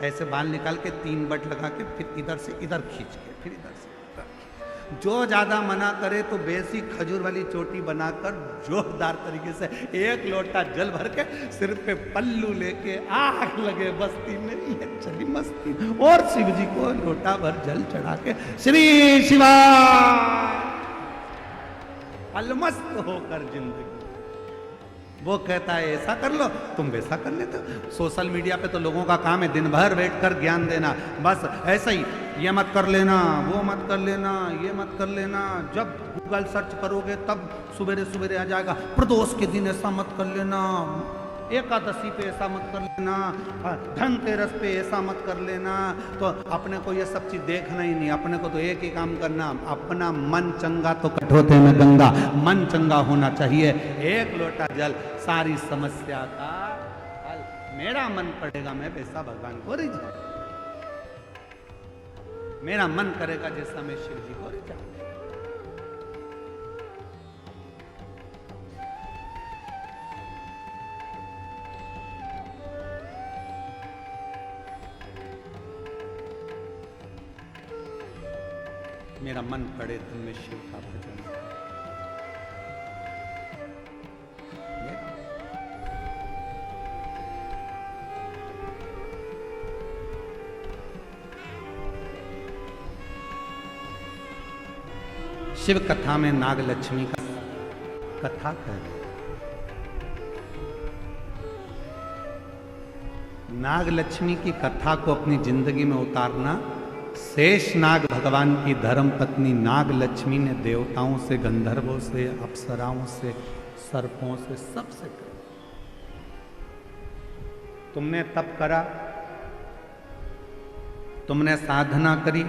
ऐसे बाल निकाल के 3 बट लगा के फिर इधर से इधर खींच के फिर इधर से इधर। जो ज्यादा मना करे तो बेसी खजूर वाली चोटी बनाकर जोरदार तरीके से 1 लोटा जल भर के सिर पे पल्लू लेके आग लगे बस्ती में, ये चली मस्ती। और शिव जी को लोटा भर जल चढ़ा के श्री शिवा अलमस्त होकर जिंदगी। वो कहता है ऐसा कर लो, तुम वैसा कर लेते हो। सोशल मीडिया पे तो लोगों का काम है दिन भर बैठकर ज्ञान देना, बस ऐसा ही, ये मत कर लेना, वो मत कर लेना, ये मत कर लेना। जब गूगल सर्च करोगे तब सवेरे सवेरे आ जाएगा, प्रदोष के दिन ऐसा मत कर लेना, एकादशी पे ऐसा मत कर लेना, धनतेरस पे ऐसा मत कर लेना। तो अपने को ये सब चीज देखना ही नहीं, अपने को तो एक ही काम करना, अपना मन चंगा तो कठोते में गंगा, मन चंगा होना चाहिए। 1 लोटा जल सारी समस्या का हल। मेरा मन पड़ेगा मैं वैसा भगवान को रिझा, मेरा मन करेगा जैसा मैं शिव जी को रिझा। मेरा मन पड़े तो मैं शिव का भजन। शिव कथा में नाग लक्ष्मी का कथा है। नाग लक्ष्मी की कथा को अपनी जिंदगी में उतारना। शेषनाग भगवान की धर्म पत्नी नाग लक्ष्मी ने देवताओं से, गंधर्वों से, अप्सराओं से, सर्पों से, सबसे कहा, तुमने तप करा, तुमने साधना करी,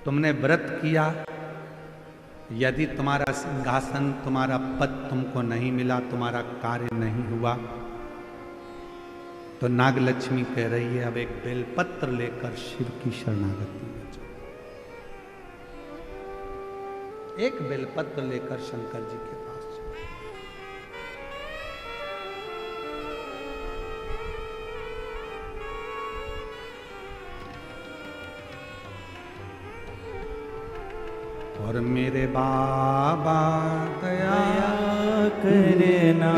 तुमने व्रत किया, यदि तुम्हारा सिंहासन, तुम्हारा पद तुमको नहीं मिला, तुम्हारा कार्य नहीं हुआ, तो नागलक्ष्मी कह रही है अब एक बेलपत्र लेकर शिव की शरणागति में जाओ। एक बेलपत्र लेकर शंकर जी के पास जाओ। और मेरे बाबा दया करना,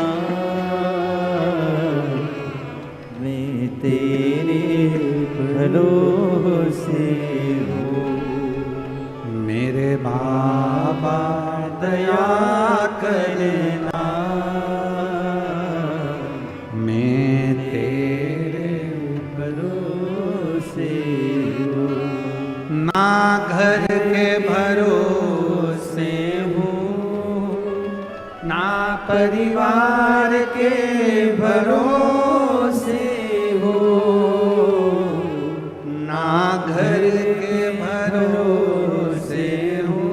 मैं तेरे भरोसे हूँ। मेरे बाबा दया करना, मैं तेरे भरोसे हूँ। ना घर के भरोसे ना परिवार के भरोसे हो, ना घर के भरोसे हो,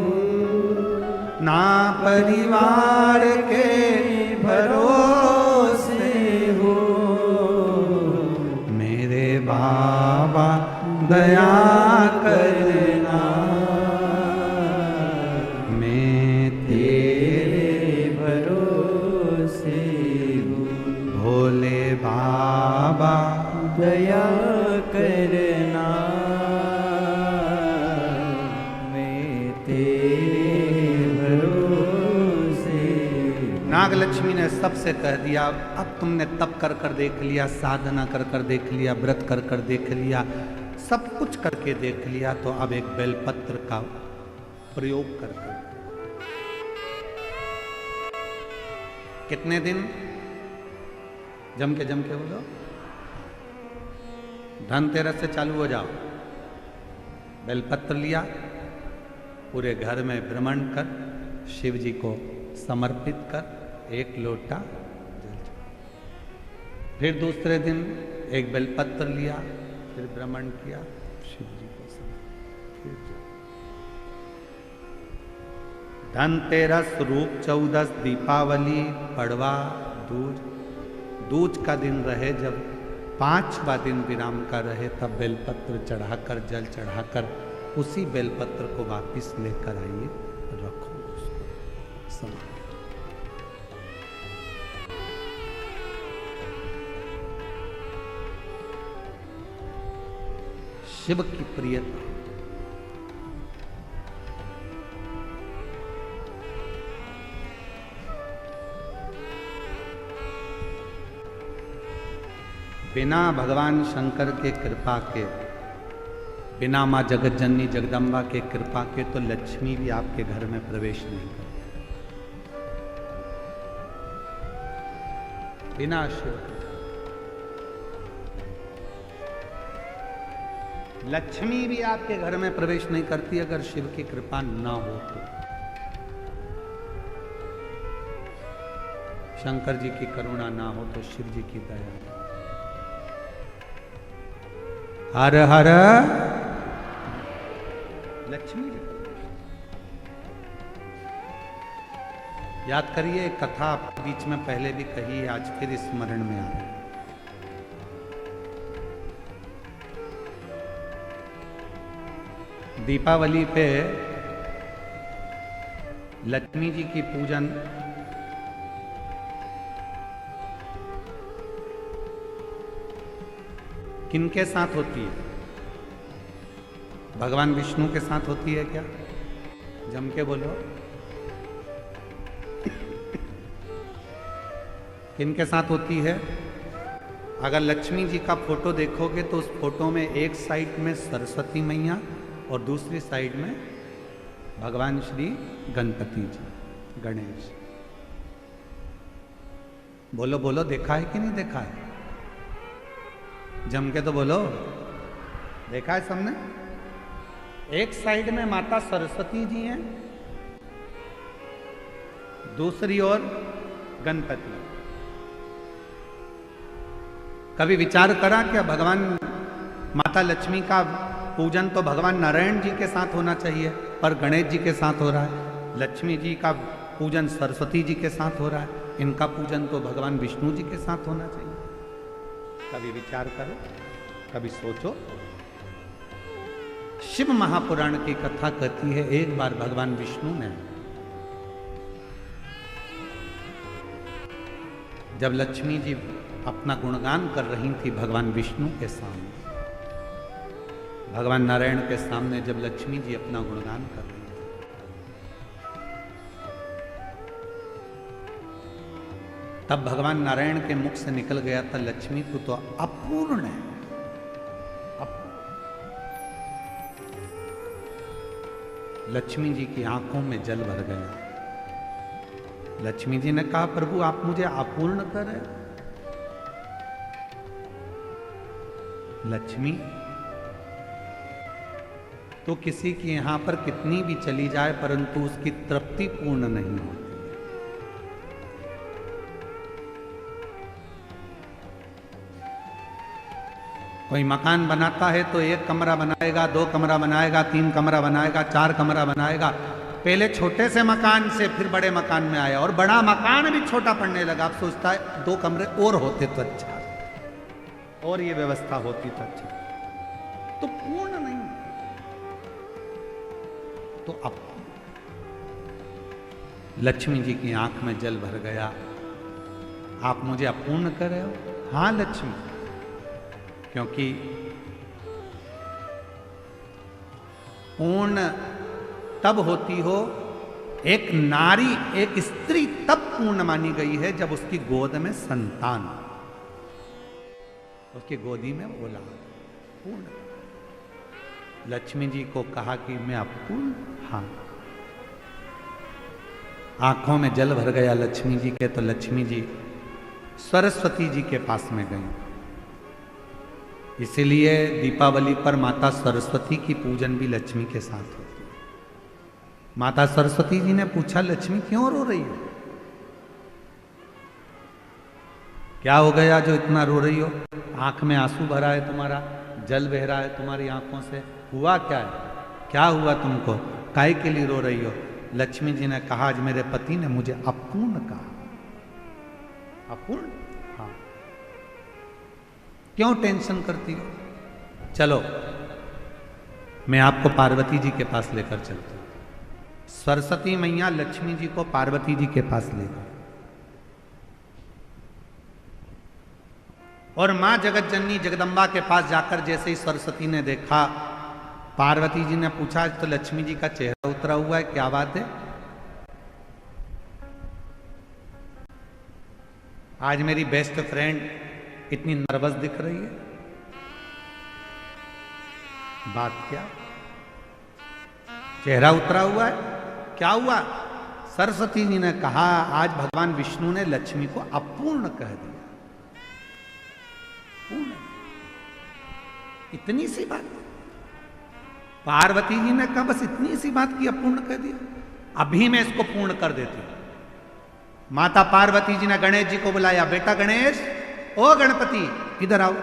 ना परिवार के भरोसे हो। मेरे बाबा दया करना, बाबा दया करना, मैं तेरे भरोसे। नागलक्ष्मी ने सबसे कह दिया अब तुमने तप कर कर देख लिया, साधना कर कर देख लिया, व्रत कर कर देख लिया, सब कुछ करके देख लिया, तो अब एक बेलपत्र का प्रयोग कर कर। कितने दिन? जम के बोलो। धनतेरस से चालू हो जाओ। बेलपत्र लिया, पूरे घर में भ्रमण कर शिव जी को समर्पित कर एक लोटा जल चढ़ा। फिर दूसरे दिन एक बेलपत्र लिया, फिर भ्रमण किया, शिव जी को समर्पित। धनतेरस, रूप चौदस, दीपावली, पड़वा, दूज, दूज का दिन रहे, जब 5वां दिन विराम का रहे, तब बेलपत्र चढ़ाकर, जल चढ़ाकर उसी बेलपत्र को वापिस लेकर आइए, रखो उसको समर्पित। शिव की प्रियता, बिना भगवान शंकर के कृपा के, बिना माँ जगत जननी जगदम्बा के कृपा के तो लक्ष्मी भी आपके घर में प्रवेश नहीं करती। बिना शिव के लक्ष्मी भी आपके घर में प्रवेश नहीं करती, अगर शिव की कृपा ना हो तो। शंकर जी की करुणा ना हो तो शिव जी की दया। हर हर लक्ष्मी जी। याद करिए, कथा बीच में पहले भी कही, आज फिर स्मरण में आ रही। दीपावली पे लक्ष्मी जी की पूजन किनके साथ होती है? भगवान विष्णु के साथ होती है क्या? जम के बोलो। किनके साथ होती है? अगर लक्ष्मी जी का फोटो देखोगे तो उस फोटो में एक साइड में सरस्वती मैया और दूसरी साइड में भगवान श्री गणपति जी, गणेश। बोलो बोलो, देखा है कि नहीं देखा है? जम के तो बोलो, देखा है सबने? एक साइड में माता सरस्वती जी हैं, दूसरी ओर गणपति। कभी विचार करा क्या भगवान माता लक्ष्मी का पूजन तो भगवान नारायण जी के साथ होना चाहिए, पर गणेश जी के साथ हो रहा है। लक्ष्मी जी का पूजन सरस्वती जी के साथ हो रहा है, इनका पूजन तो भगवान विष्णु जी के साथ होना चाहिए। कभी विचार करो, कभी सोचो। शिव महापुराण की कथा कहती है, एक बार भगवान विष्णु ने जब लक्ष्मी जी अपना गुणगान कर रही थी भगवान विष्णु के सामने, भगवान नारायण के सामने जब लक्ष्मी जी अपना गुणगान कर रही थी, तब भगवान नारायण के मुख से निकल गया था, लक्ष्मी तू तो अपूर्ण है। लक्ष्मी जी की आंखों में जल भर गया। लक्ष्मी जी ने कहा, प्रभु आप मुझे अपूर्ण कर रहे। लक्ष्मी तो किसी की यहां पर कितनी भी चली जाए परंतु उसकी तृप्ति पूर्ण नहीं होती। कोई मकान बनाता है तो 1 कमरा बनाएगा, 2 कमरा बनाएगा, 3 कमरा बनाएगा, 4 कमरा बनाएगा। पहले छोटे से मकान से फिर बड़े मकान में आया और बड़ा मकान भी छोटा पड़ने लगा। अब सोचता है 2 कमरे और होते तो अच्छा, और ये व्यवस्था होती तो अच्छा। तो पूर्ण नहीं। तो अब लक्ष्मी जी की आंख में जल भर गया। आप मुझे अपूर्ण कर रहे हो? हाँ लक्ष्मी, क्योंकि पूर्ण तब होती हो, एक नारी, एक स्त्री तब पूर्ण मानी गई है जब उसकी गोद में संतान, उसकी गोदी में औलाद पूर्ण। लक्ष्मी जी को कहा कि मैं अपूर्ण, हाँ। आंखों में जल भर गया लक्ष्मी जी के, तो लक्ष्मी जी सरस्वती जी के पास में गई। इसीलिए दीपावली पर माता सरस्वती की पूजन भी लक्ष्मी के साथ होती है। माता सरस्वती जी ने पूछा, लक्ष्मी क्यों रो रही हो? क्या हो गया जो इतना रो रही हो? आंख में आंसू भरा है तुम्हारा, जल बह रहा है तुम्हारी आंखों से, हुआ क्या है? क्या हुआ तुमको? काहे के लिए रो रही हो? लक्ष्मी जी ने कहा, आज मेरे पति ने मुझे अपूर्ण कहा। अपूर्ण? हाँ। क्यों टेंशन करती हो? चलो मैं आपको पार्वती जी के पास लेकर चलती हूं। सरस्वती मैया लक्ष्मी जी को पार्वती जी के पास ले गई और मां जगत जननी जगदम्बा के पास जाकर जैसे ही सरस्वती ने देखा, पार्वती जी ने पूछा, तो लक्ष्मी जी का चेहरा उतरा हुआ है, क्या बात है? आज मेरी बेस्ट फ्रेंड इतनी नर्वस दिख रही है, बात क्या? चेहरा उतरा हुआ है, क्या हुआ? सरस्वती जी ने कहा, आज भगवान विष्णु ने लक्ष्मी को अपूर्ण कह दिया। पूर्ण, इतनी सी बात। पार्वती जी ने कहा, बस इतनी सी बात की अपूर्ण कह दिया, अभी मैं इसको पूर्ण कर देती हूं। माता पार्वती जी ने गणेश जी को बुलाया, बेटा गणेश, ओ गणपति इधर आओ,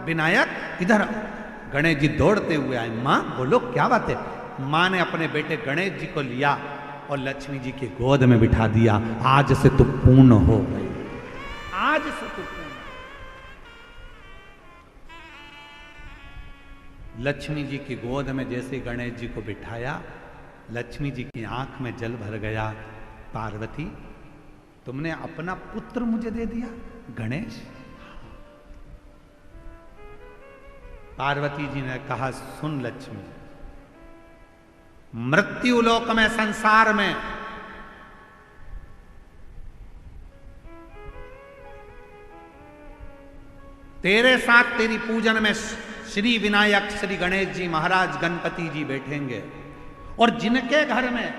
विनायक इधर आओ। गणेश जी दौड़ते हुए आए। मां बोलो क्या बात है? मां ने अपने बेटे गणेश जी को लिया और लक्ष्मी जी की गोद में बिठा दिया। आज से तू पूर्ण हो गई, आज से तू पूर्ण। लक्ष्मी जी की गोद में जैसे गणेश जी को बिठाया, लक्ष्मी जी की आंख में जल भर गया। पार्वती, तुमने अपना पुत्र मुझे दे दिया गणेश? पार्वती जी ने कहा, सुन लक्ष्मी, मृत्यु लोक में, संसार में तेरे साथ तेरी पूजन में श्री विनायक, श्री गणेश जी महाराज, गणपति जी बैठेंगे, और जिनके घर में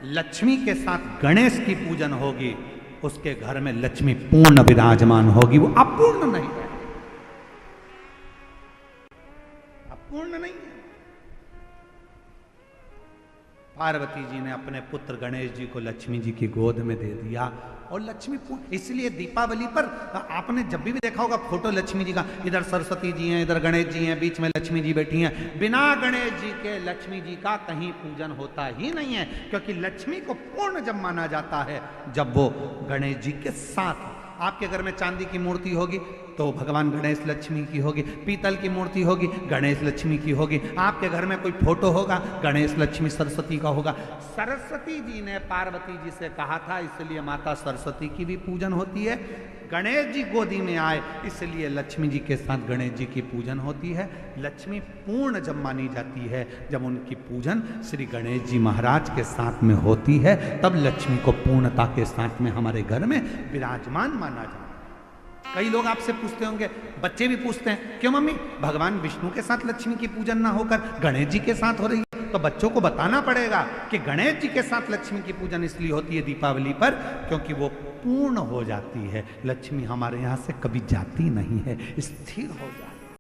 लक्ष्मी के साथ गणेश की पूजन होगी, उसके घर में लक्ष्मी पूर्ण विराजमान होगी, वो अपूर्ण नहीं है, अपूर्ण नहीं है। पार्वती जी ने अपने पुत्र गणेश जी को लक्ष्मी जी की गोद में दे दिया और लक्ष्मी पूर्ण। इसलिए दीपावली पर आपने जब भी देखा होगा फोटो लक्ष्मी जी का, इधर सरस्वती जी हैं, इधर गणेश जी हैं, बीच में लक्ष्मी जी बैठी हैं। बिना गणेश जी के लक्ष्मी जी का कहीं पूजन होता ही नहीं है, क्योंकि लक्ष्मी को पूर्ण जब माना जाता है जब वो गणेश जी के साथ। आपके घर में चांदी की मूर्ति होगी, तो भगवान गणेश लक्ष्मी की होगी, पीतल की मूर्ति होगी गणेश लक्ष्मी की होगी, आपके घर में कोई फोटो होगा गणेश लक्ष्मी सरस्वती का होगा। सरस्वती जी ने पार्वती जी से कहा था, इसलिए माता सरस्वती की भी पूजन होती है। गणेश जी गोदी में आए इसलिए लक्ष्मी जी के साथ गणेश जी की पूजन होती है। लक्ष्मी पूर्ण जब मानी जाती है जब उनकी पूजन श्री गणेश जी महाराज के साथ में होती है, तब लक्ष्मी को पूर्णता के साथ में हमारे घर में विराजमान माना जाता है। कई लोग आपसे पूछते होंगे, बच्चे भी पूछते हैं, क्यों मम्मी भगवान विष्णु के साथ लक्ष्मी की पूजन ना होकर गणेश जी के साथ हो रही है? तो बच्चों को बताना पड़ेगा कि गणेश जी के साथ लक्ष्मी की पूजन इसलिए होती है दीपावली पर, क्योंकि वो पूर्ण हो जाती है। लक्ष्मी हमारे यहाँ से कभी जाती नहीं है, स्थिर हो जाती है।